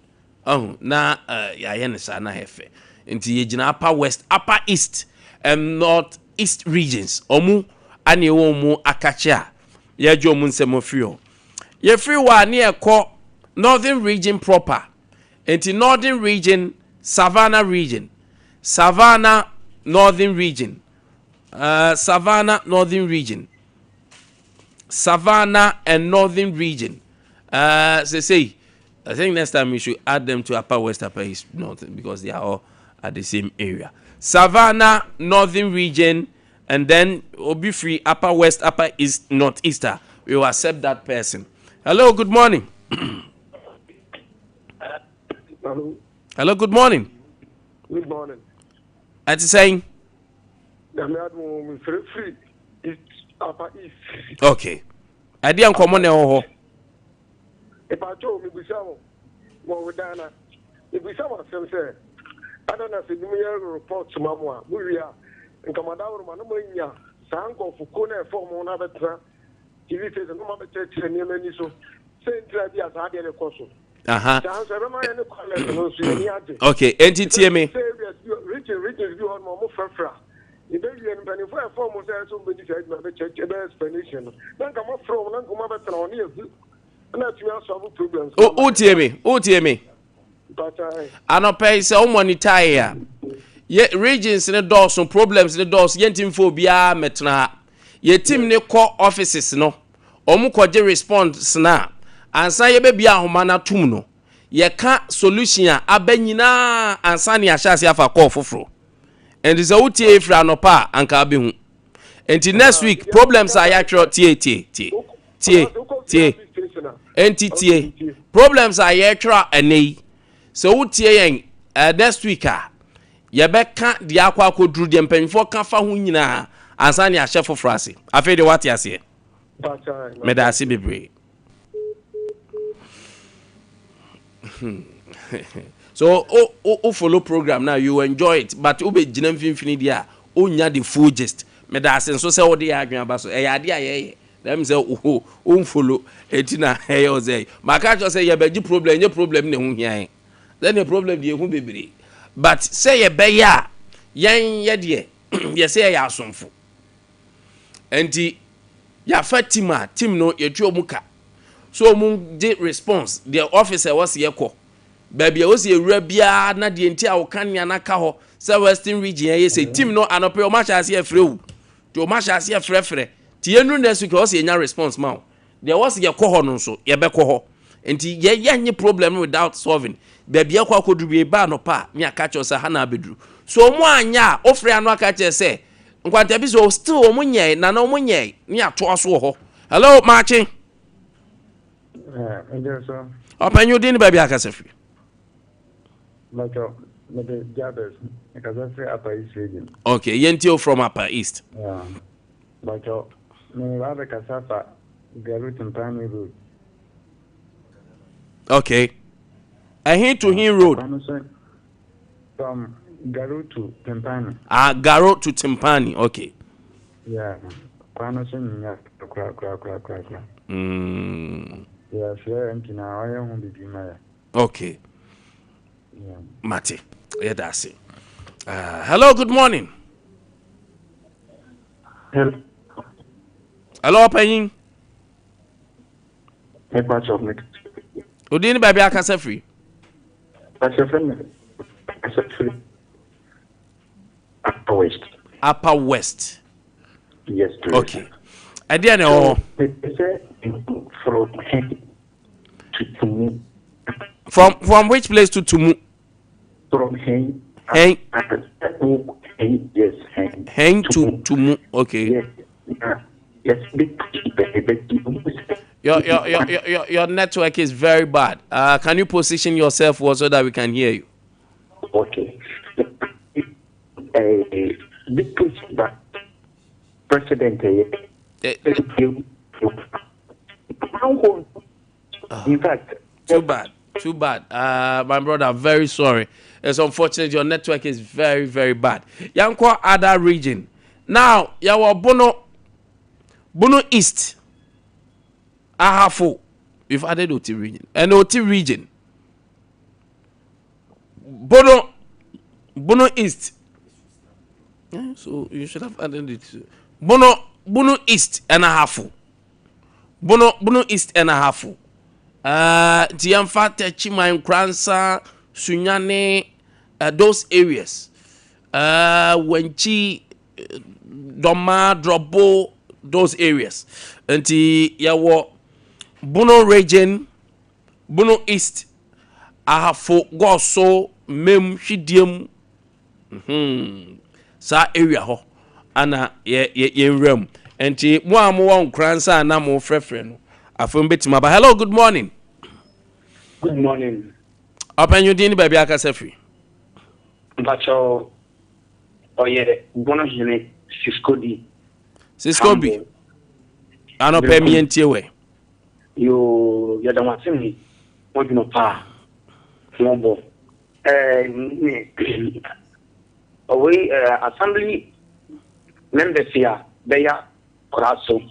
Oh, na ya yenisa na hefe. Inti ye jina upper west, upper east, north east regions. Omu, ane omu akachia. Ye jo mun se mo frio. Ye free wa near ko northern region proper. Inti northern region, Savannah region. Savannah northern region. Savannah northern region. Savannah and northern region. Say, I think next time we should add them to upper west, upper east, north, because they are all at the same area. Savannah northern region, and then we'll be free upper west, upper east, northeaster. We will accept that person. Hello, good morning. Hello, good morning.
Good morning.
At saying,
free east, upper east.
okay. I didn't come on oh.
If I told me Bissau, what would Dana? If Bissau say, I don't know if you report to Mamma, we are in Commodore Manomania, Sanko Fukuna, form on other TV says, no matter church and near so. Saint Clavias had a course.
Okay, entity me.
Richard, you are more frafra. You don't even penny for a form of somebody said, my church, a explanation. Then come up from Uncle on you. And that's your solve problems.
Oh, dear me.
But
I don't pay so money tire. Yet regions in the doors, some problems in the doors, yentim phobia metna. Ye team ne call offices no. Omuko je response na. Ansa ye be bia homana tum no. Ye ka solution a abanyina ansa ne ahyase afa call foforo. And is a utie fra no pa anka be hu. Enti next week problems are actual tie. Enti problems are actual enei. So utie yen next week ye be ka de akwa kodru de mpanfo ka fa hu nyina ansa ne ahye foforo ase. Afi de what ase. Medasi bebre. So follow program now, you enjoy it, but ube jinam finfini dia onya the full gist. Medasi so say what dey adwen abaso e ade aye dem say follow etina hey o say maka just say ye be problem ne hu hian. Then the problem dey hu bebre. But say ye be ya yen ye de ye say ya asomfo. Enti ya fatima team no ye tuo muka. So mun did response. The officer was ye ko. Baby was ye rabia na the entire okanya na ka ho. Say Western region ye say team no anope o match as ye free. To match as ye frefre. Ti enu next week was ye nya response ma. There was ye ko ho no so ye be ko ho. Enti ye any problem without solving. Baby ye kwa kodu be ba no pa me aka cho say ha na bedru. So mo anya ofre anu aka che say Nkwantabisa still o munye na no munye ni ato aso ho. Hello Marching. Open you din baby aka free.
Like the Jabbers, because I say Upper East region.
Okay, yentio from Upper East.
Yeah. Like no rather Casafa, Garut and Primary Road.
Okay. I hate to him road.
From Garo to Timpani.
Garo to Timpani. Okay.
Yeah. Yeah, sure. And now I won't be my.
Okay.
Yeah.
Mate. Yeah, that's it. Hello, good morning. Hello, Penny.
Hey, patch of Nick.
Udini baby aka free.
That's your friend. I said free. Upper West.
Upper West.
Yes, please.
Okay. I didn't know.
From Hang to Tumu.
From which place to Tumu?
From Hang.
Hang.
Yes, Hang.
Hang to Tumu. Okay.
Yes. Yes.
Your network is very bad. Can you position yourself so that we can hear you?
Okay.
president. In fact,
too bad. My brother, very sorry. It's unfortunate your network is very, very bad. Yankwa other region. Now, yawa Bono East. Ahafo. We've added OT region. And OT region. Bono East. Yeah, so you should have added it. Bono East and Ahafo. Bono East and Ahafo. Tiamfa Techima Nkransa Sunyane those areas. Wenchi Doma Drobo those areas. Anti yawo Bono region, Bono East, Ahafo Goso Mem Shidiem sa area ho ana ye rem. Anti mo amwo Nkransa na mo frefre no. Afum betima ba. Hello, good morning.
Good morning.
Open you din baby aka sefri.
Bacho oye Bono jene Cisco
bi. Ano pe mi entie we.
You ya da watimi wodino pa. Mombo. Away assembly members here they are Koraso.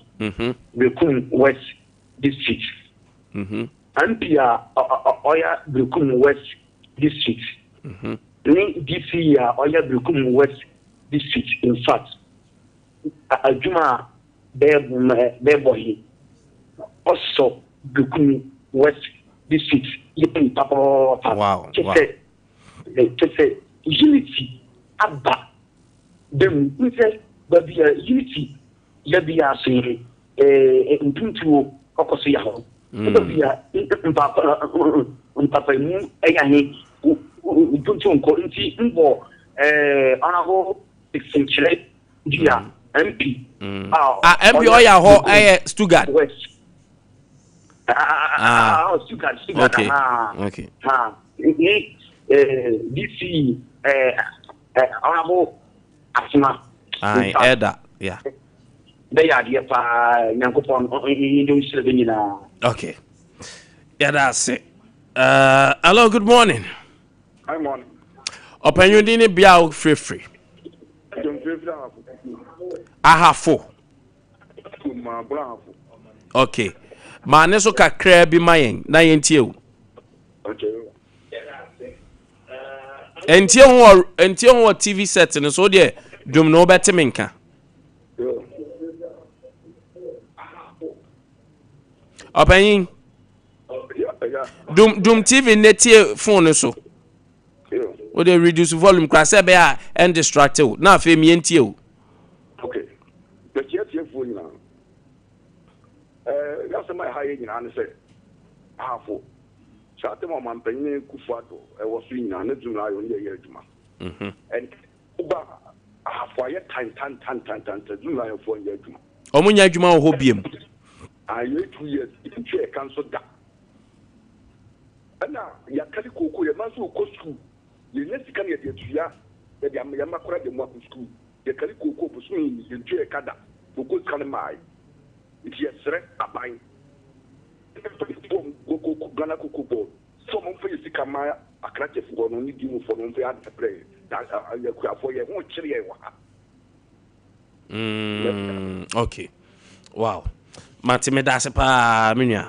Bekun West District. Ampia Oya Brukum West District. Ni DC Oya Brukum West District. In fact, Ajuma Bebohi also Brukum West District.
Wow.
Just say unity Abba. Them we say but the unity Yabia say Mpuntu Okosi Yaho. Papa mu eyahe Mpuntu nko nti mbo honorable Century dia MP
MP oya ho Stuttgart
West Stuttgart
okay
DC honorable Asma
Eda yeah
they are the Yankopon in
okay. Yeah, that's it. Hello, good morning.
Hi, morning.
Open your dinner biao free. Ahafo. Okay. Ma neso kakra bi mayen na yentie o.
Okay.
Entie ho TV set no so de dum no betemenka. Open Dum TV netie phone so. Wo dey reduce volume kwa se be a and distracted. Na fe mi entie o.
Okay. The tie phone na. That's my high in answer. Ahafo. Chate mo man penye kufuado e wo so nyina na dum na yo ye aduma. And uba ahafo aye tan dum na yo fo ye aduma.
Omunya aduma ho biem.
I 2 years into a council that. And now, Yakali Koko, your man who goes school. You next can get your Tia, that Yamakra, the Mako school. Yakali Koko pursuing into a Kada, who goes Kanamai. It's a threat a mine. Go Gana Koko. Someone for you to come a crack for only you for one fair to play. That's for your own chili.
Okay. Wow. Matime dase pa minya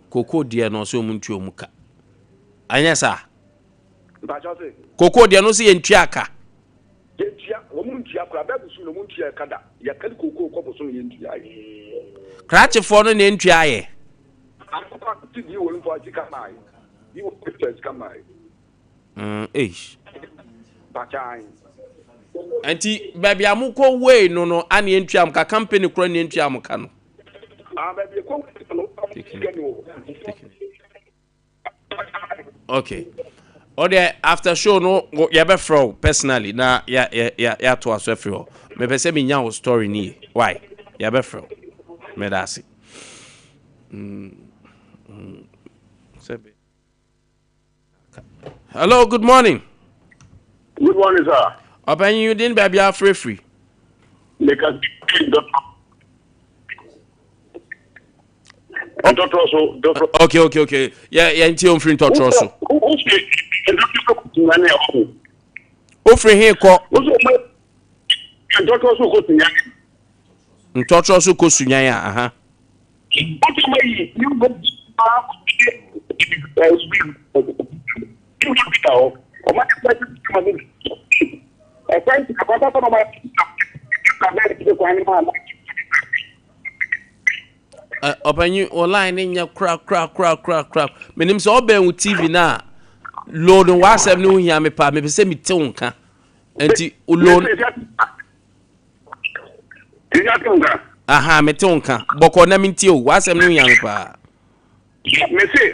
koko dia no so muntu omuka anya sa koko dia no se yentua aka
yentua wo muntua akra ba busu no muntua kada ya kali koko ko busu no yentua aye
krache fo no na yentua aye
akwa ti di wo mfo ati kamai di wo pictures kamai bachai
anti baby amuko we no ani yentua am ka company kro ni yentua am ka no okay. Ode after show no ya be fro personally na ya to aso afro. Me pese me nya story ni. Why? Ya be fro. Me da si. Hello, good morning.
Good morning, sir.
Open you didn't baby are free.
Because
Okay. Yeah, nti on free to troso. O free here ko. Ntotroso ko sunyan ya aha. Open you online in your crap. Menim so oben with TV na load on WhatsApp no hia me pa me say me te wonka. Enti load aha me te wonka. Boko na me ntie o WhatsApp no hia me pa.
Me say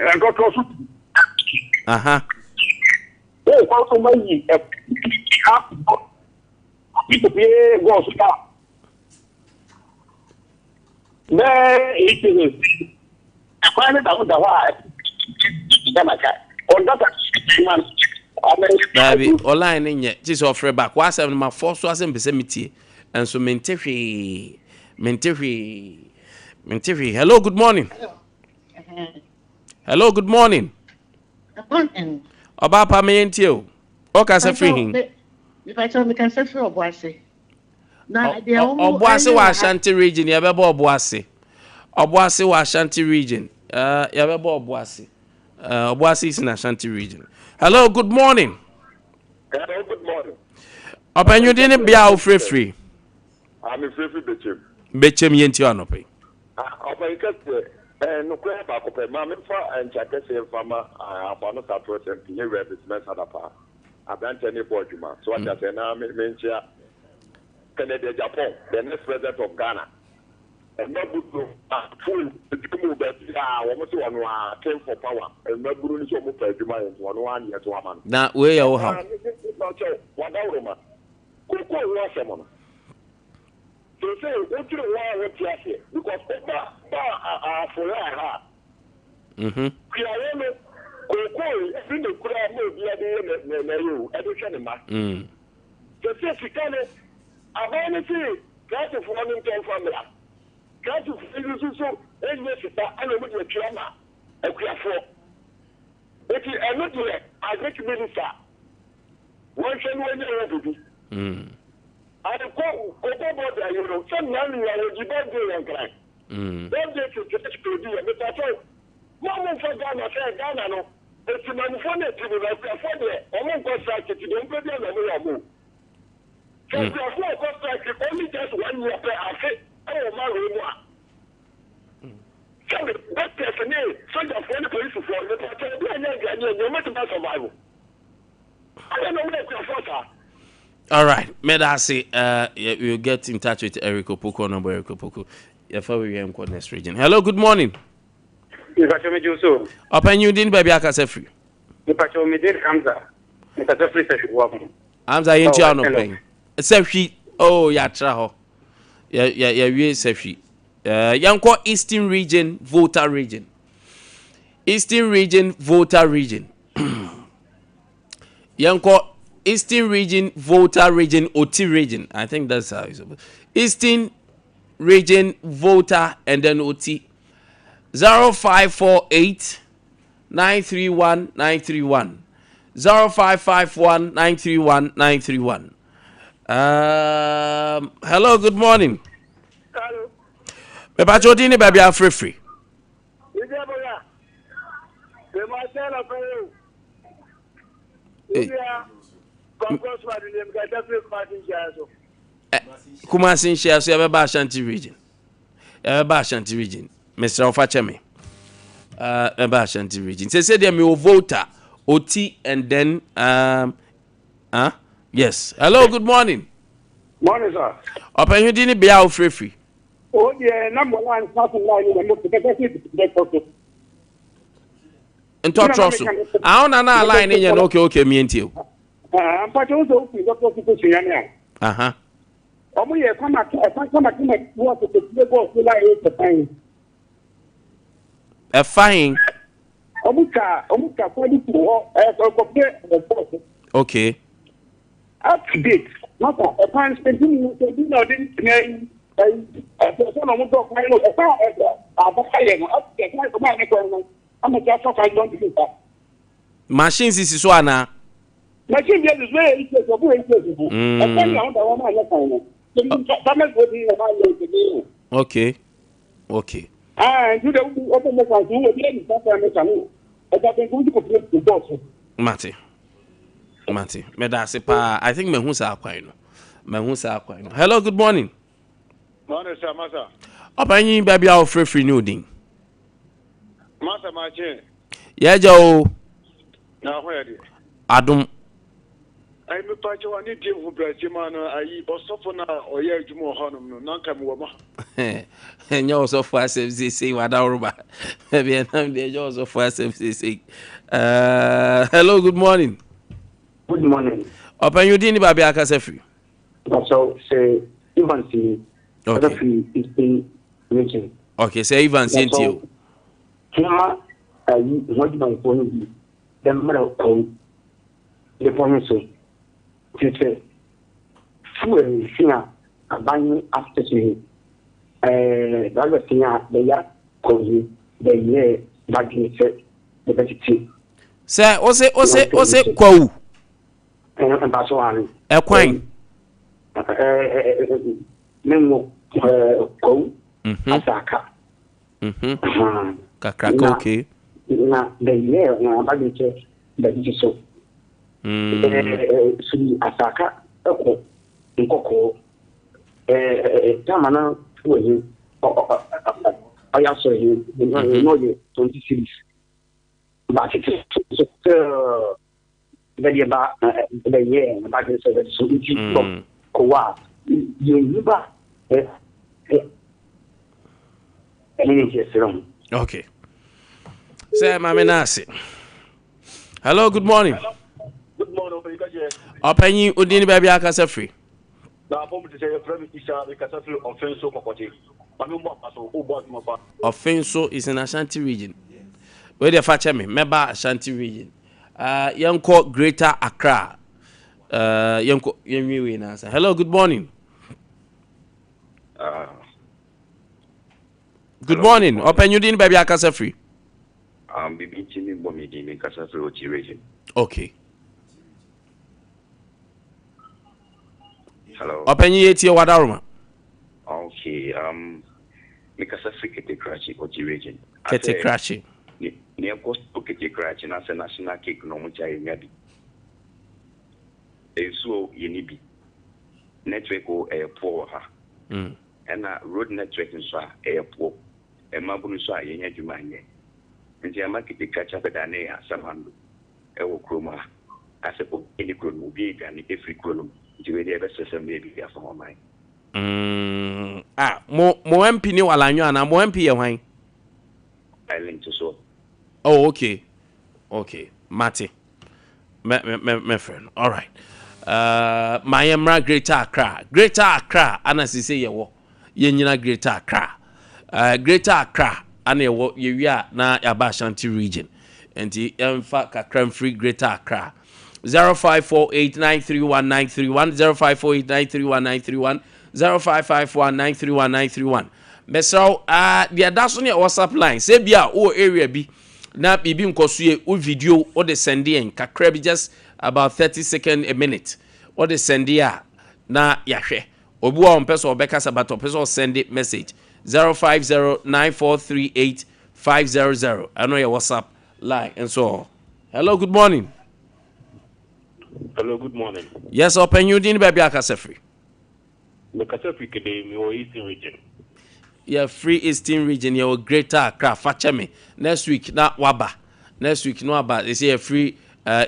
aha.
Oh, quanto mais people pay go start. It is a private that
baby, online in yet. Just offer back. What's having my force was in vicinity, and so mentiri. Hello, good morning. Hello, good morning. About Pamientio. Okay, say free.
If I tell me, can say free or boise. Now,
Obuasi wa Ashanti region, yabebo Obuasi. Obuasi wa Ashanti region. Yabebo Obuasi. Obuasi is in Ashanti region. Hello, good morning.
Hello, good morning.
Open you didn't be out free.
I'm a free Bechem.
Bechem yenti anope.
Open no crap back up. Mamma and Chakasi farmer, I found a percent near replacement at a par. I bent any Portugal. So I just say now, mention Canada, Japan, the next president of Ghana. And not good full to move that almost one came for power. And not good to move one year to a man.
Now, where you how?
One hour. Cook was someone. So say, what you want to say? Because for her. We are in the crowd, no, education. The say, I want to see, try to form in family. Try to feel so, and yes, I know what you're trying to for. If you are not there, I get to minister. One can win the I go over there, you know, some money I will give and cry. Don't get to just to do it, but I told Mama for Ghana, Ghana, no. It's a man for it to be like a father, or one contract to the Imperial and move. So if you have no contract, only just 1 year per hour. Oh, my so that person is such a funny police for the you make about survival. I don't know what your thoughts are.
All right, may I say, we'll get in touch with Eric Opoko, number Eric Opoko. Before we hear him next region. Hello, good morning.
If I show you so,
open you didn't baby I free.
If I show me did Hamza, if I free session walk.
Hamza ain't you no paying. Sefi, oh yeah, traho. Yeah, we Sefi. Yanko Eastern Region Voter Region. Eastern Region Voter Region. Yanko Eastern Region Voter Region OT Region. I think that's how it's about. Eastern Region Voter and then OT. 0548 931 931. 0551 931 931. Hello, good morning.
Hello.
Papa Jodini baby are free. Kumasi share so ebe ba Ashanti region. Ebe ba Ashanti region. Mr. Ofacheme. Ebe Ashanti region. Say there me voter OT and then yes. Hello, good morning.
Morning, sir.
Open you didn't be out free.
Oh, yeah, number one, something like you.
And touch also. I don't know line in your okay, me and you.
I'm also to oh, yeah, come back to what the go to like the fine.
A fine.
Omuka, 42
okay.
Up to date. Mata, a pan spending no didn't person of the final I'm a just I don't do that.
Machines is so na.
Machine is very interesting.
Okay.
And you don't open the phone.
Mate. Me da se pa. I think me hu sa akwan no. Hello, good morning.
Morning, sir, Master.
Opanyi baby a free new ding.
Master, my chain.
Yeah, Joe.
Now, where did
Adum.
I'm a patch of any team who plays Jimano, I also for now, or yeah, Jimo Honum, no come woman.
And you also for say what our maybe I'm there also for say. Hello, good morning.
Good morning.
Open you didn't baby Akasefi.
So say even see
okay.
Is being reaching.
Okay, say even see you.
Here what my phone the matter of the phone so to say fuel singer a buying after to that was singer the ya cause the year back in the best.
Sir, ose kwawu.
And pass on.
Ekwan.
Memo ko asaka.
Kakraka okay.
Na the year na badike the diso. Suri asaka ko nkoko tamana fuwe aya so he no ye 20 series. But it's very about the year back in the Suzuki Kowa. You
okay. Say, Mamenasi. Hello, good morning.
Good morning,
Open Udini baby Akasefi.
Now, I'm to say a friend is a catastrophe offense of property.
Offenso is in Ashanti region. Where they fetch me, Meba Ashanti region. Yanko Greater Accra. Yanko Yemi Nasa. Hello, good morning. Good morning. Open you didn't baby Akasefi.
Bibi Chimi Bomidi in Kasafri region.
Okay.
Hello.
Open you at your wadaruma.
Okay. Mikasafri Kete Krachi Ochi region.
Kete Krachi.
Near Coast Kete Krachi as a national cake no much I maybe. So Yenibi. Network or airport. And a road network in Swa airport. And Mabunuswa Yenya Jumanye. And the market catch up at Anea, Samando, Ewo Kroma, as a book, any good movie and every column, to the best maybe for mine.
Mo MP ni walanyo ana mo MP ye
I link to so.
Oh, okay. Mate. My friend. All right. My emra Greater Accra. Anasi say yewo. Ye nyina Greater Accra. Greater Accra. Ane wo yewia na Yaba Ashanti region. Enti emfa kakram free Greater Accra. 0548931931 0548931931 0551931931. Mesraw the adaso ne WhatsApp line. Say bia o area bi na bibi nkoso o video o de send en kakra bi just about 30 seconds a minute. O de send ya na yahwe. Obi wa onpeso obeka sabato peso send it message 0509438500. I know your WhatsApp line and so on. Hello, good morning.
Hello, good morning.
Yes, open you din baby Akasefi.
The Kasafri Kede, me Eastern region.
Yeah, free Eastern region, your Greater Accra, Facheme. Next week, not Waba. Next week, no Waba. They say a free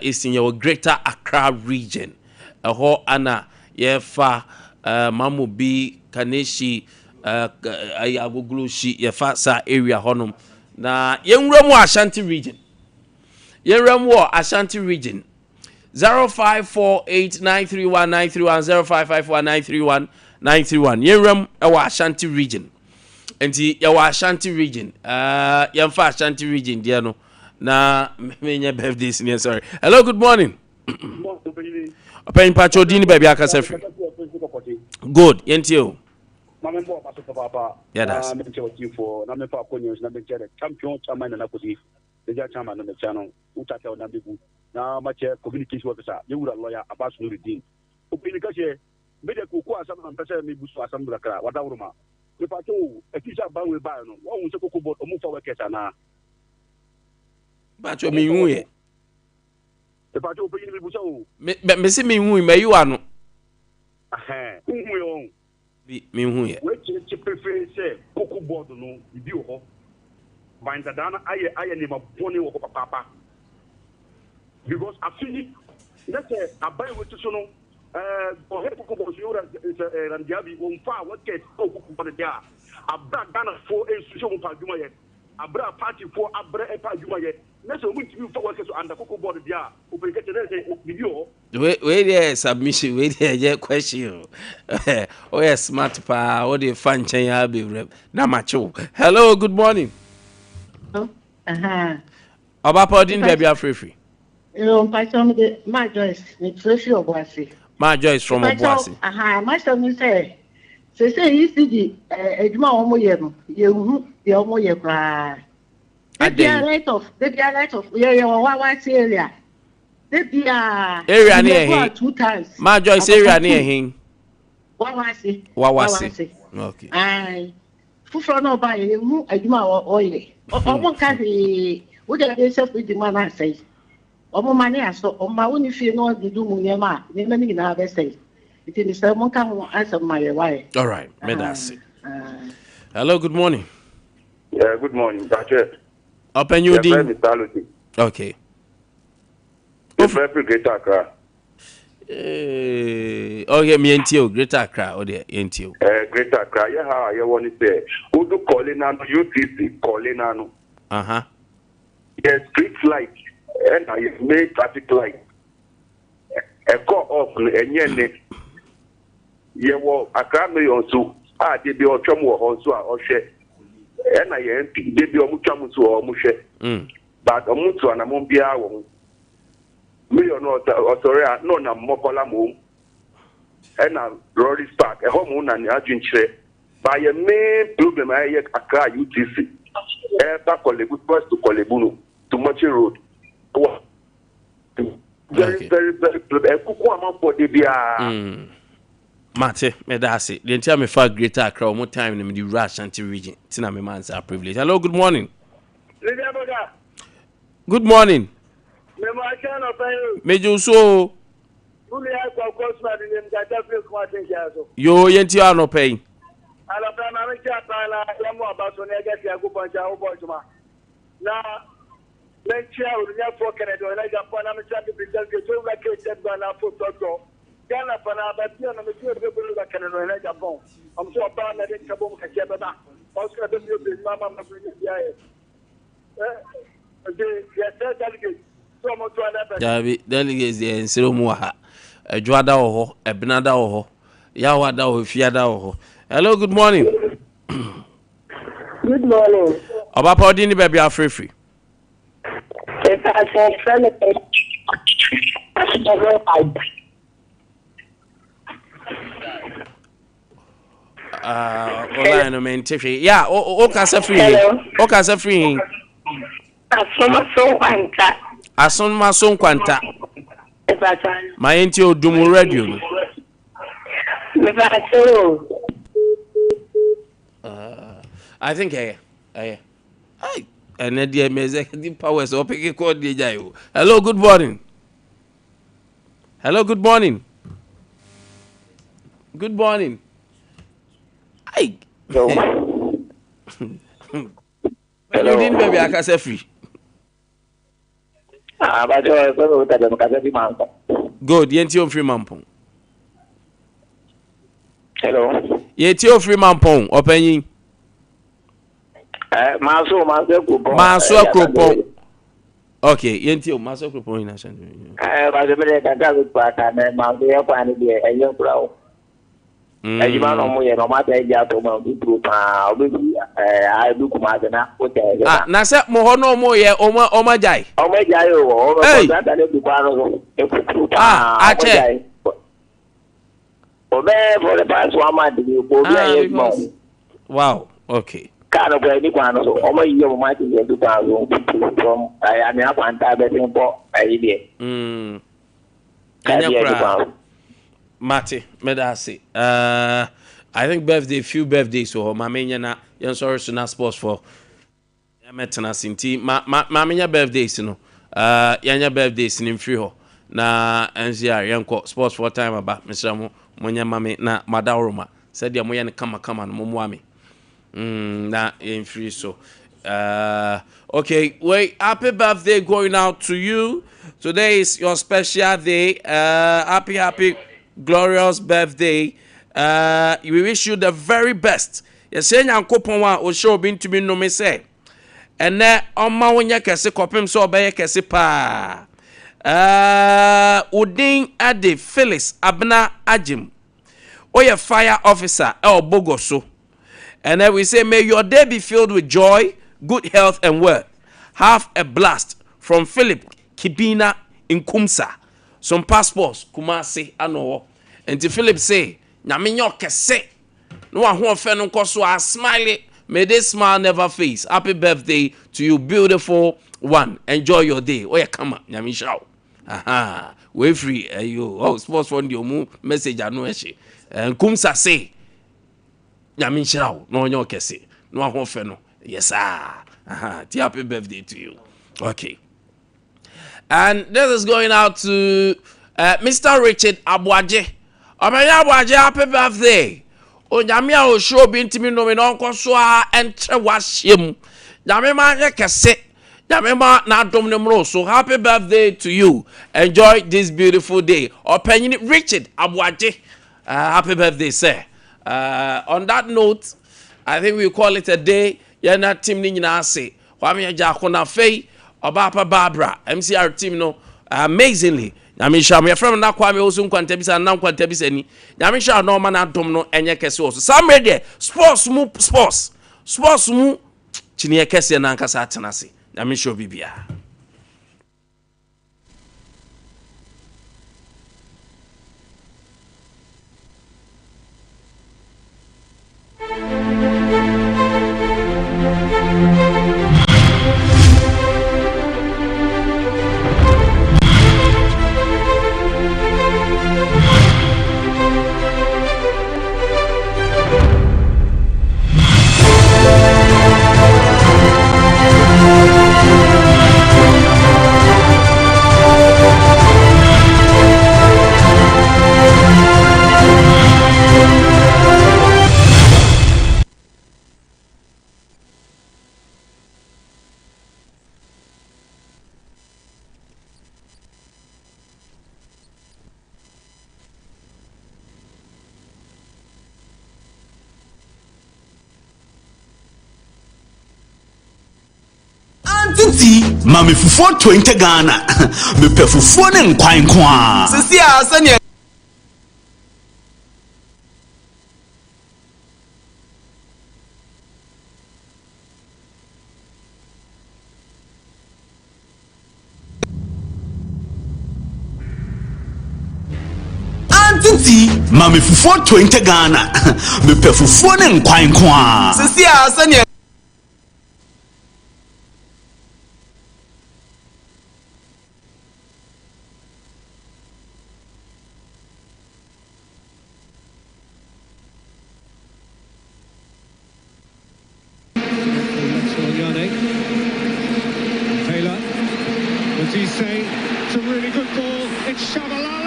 Eastern, your Greater Accra region. A whole Anna, yeah, fa Mamu B, Kaneshi, Ayaguglushi, yeah, fa sa area honum. Na young Ramo Ashanti region. Young Ramo Ashanti region. 0548931931 0554931931 Yeram ewa Ashanti region. Enti ewa Ashanti region. Yamfa Ashanti region dia no. Na menya birthdays ni sorry. Hello, good morning. Open pacho dini baby akasa free. Good, yentio.
Mamembo paso papa.
Yeah, that's.
Me tell for na me fa ko news na me chere champion chairman na kodi. The chairman na channel. Utaka na bibu. Na ma che communication officer. You would lawyer Abbas Nuruddin. Opini ka che me de ko asam na pese me busu asam brakra wada uruma. Me pacho e kisha ba we ba no. Wo unse koko board omu fa workers na.
Pacho me hu ye.
E pacho opini me busu o.
Me se me hu me you ano.
Hu yo.
Me hu ye.
We che prefer say koko board no bi ho. Binda dana aye ni ma boni wo papa. Because I feel that's a buy with so no for help koko so and Diabi on far what get koko for the dia. Abra Ghana for institution pa djuma ye. Abra party for abra e pa djuma ye. Na so we for work so under koko board dia. O pe get say video.
We there submission we there question. Oh yes smart pa what the fan chen ya be na macho. Hello, good morning. Obapa din baby afrefi.
My Joyce, it's Tracy Obuasi.
My Joyce from Obuasi.
My son say you see Ejuma Omoyem, you Omoye cry. They be a light of, yeah, area. They be a
area near him
2 times.
My Joyce area near him.
Wawasi.
Okay.
Aye. Fufu no buy Ejuma oil. Omo carry we get yourself with the man I say. Omo money aso oma woni fie no do mu nyema nyema ni na be say. It is someone can answer my why.
All right, that's it. Hello, good morning.
Yeah, good morning, Patrick.
Open your
deal.
Okay.
Greater Accra.
Okay, me ntio Greater Accra or the ntio.
Greater Accra. Yeah, how you want to say? Who do calling on UTC calling on? Yes, street light and I made traffic light. A call off and yen. Yeah, well, I can't be on so. They be on Chamu or so or share. And I ain't they be on Chamu or Mushe. But Omutu and Amumbia. Me or not, or sorry, no, na Mokola Moon. And a Rory Park, a home and Argent chair. By a main problem, I yet Accra UTC. Back on the good first to Kolebuno, to Mochi Road. Very, very, very good. For the
Mate, me that's it. Then tell me for Greater Accra more time in the Rush anti region. Tina me man's our privilege. Hello, good morning. Good morning. Mejo so. Yo yenti ano pay. Dabi delegates the ensiro mu ha adwada ho ebnada ho yawada ho fiada ho. Hello, good morning.
Good morning.
Obapa odini baby afrefi. Online no maintain. Yeah, o kasa free. O kasa free. Asoma so kwanta. My enti odumu radio no. I think hey. And the executive powers or pick a code. Hello, good morning. Hello, good morning. Good morning. Hey. Hello. You didn't baby I can say free. Good, yenti free mampong.
Hello.
Yeti free mampong open. Maso Kupong. Okay, yenti Maso Kupong in nation. Na se mo ho no mo ye o ma jai. Ache
Obey for the past 1 month, you go be
wow, okay.
Kind of any one of all your might is 2,000 from I am up and betting for idea.
Mate, medasi. I think few birthdays so my main na yan sorry so na sports for metana sinti ma menya birthdays no yanya birthdays in free ho na NCR yanko sports for time aba mesra mo monya mame na madawroma said ya moya ne kama no mo ame na in free so okay, wait, happy birthday going out to you. Today is your special day. Happy glorious birthday. We wish you the very best. You say nyankopon wa o show bin to me no me say. Ene oma wonya kese kopem so obeye kese pa. Udin Ade Phyllis Abna Ajim. Oye fire officer Bogoso. And then we say, may your day be filled with joy, good health, and wealth. Have a blast from Philip Kibina in Kumsa. Some passports, Kumasi, ano. And to Philip say, Naminyo kese. No one who offend so I smile. May this smile never face. Happy birthday to you, beautiful one. Enjoy your day. Oh, yeah, come on, Nyamisha. Aha, we free. You, oh, sports from your message. I know, and Kumsa say, Nyamisha, no, no, kese. No one who offend. Yes, sir. Happy birthday to you. Okay. And this is going out to Mr. Richard Abuaje. Abuaje, happy birthday. O nyamia o show bi ntimi no me no nkoso a entre wahiem. Nyame ma ye kese. Nyame ma na dom ne mro so happy birthday to you. Enjoy this beautiful day. Opinion Richard Abuaje. Happy birthday, sir. On that note, I think we call it a day. Ya na team ni nyina ase. Kwame Nkwantabisa Fei, Obapa Barbara, MCR team no amazingly. Nyamisha me from na Kwame Nkwantabisa na Nkwantabisa ni. Nyamisha no ma na dom no enye kese oso. Some there sports mu chini kese na nkasa atenase. Nyamisha bibia.
Mami fufuo 20 Ghana. Me pe fufuo ne nkwan. Sisi asanya. Mami fufuo 20 Ghana. Me pe fufuo ne nkwan. Sisi asanya.
Say it's a really good ball. It's Shabalala.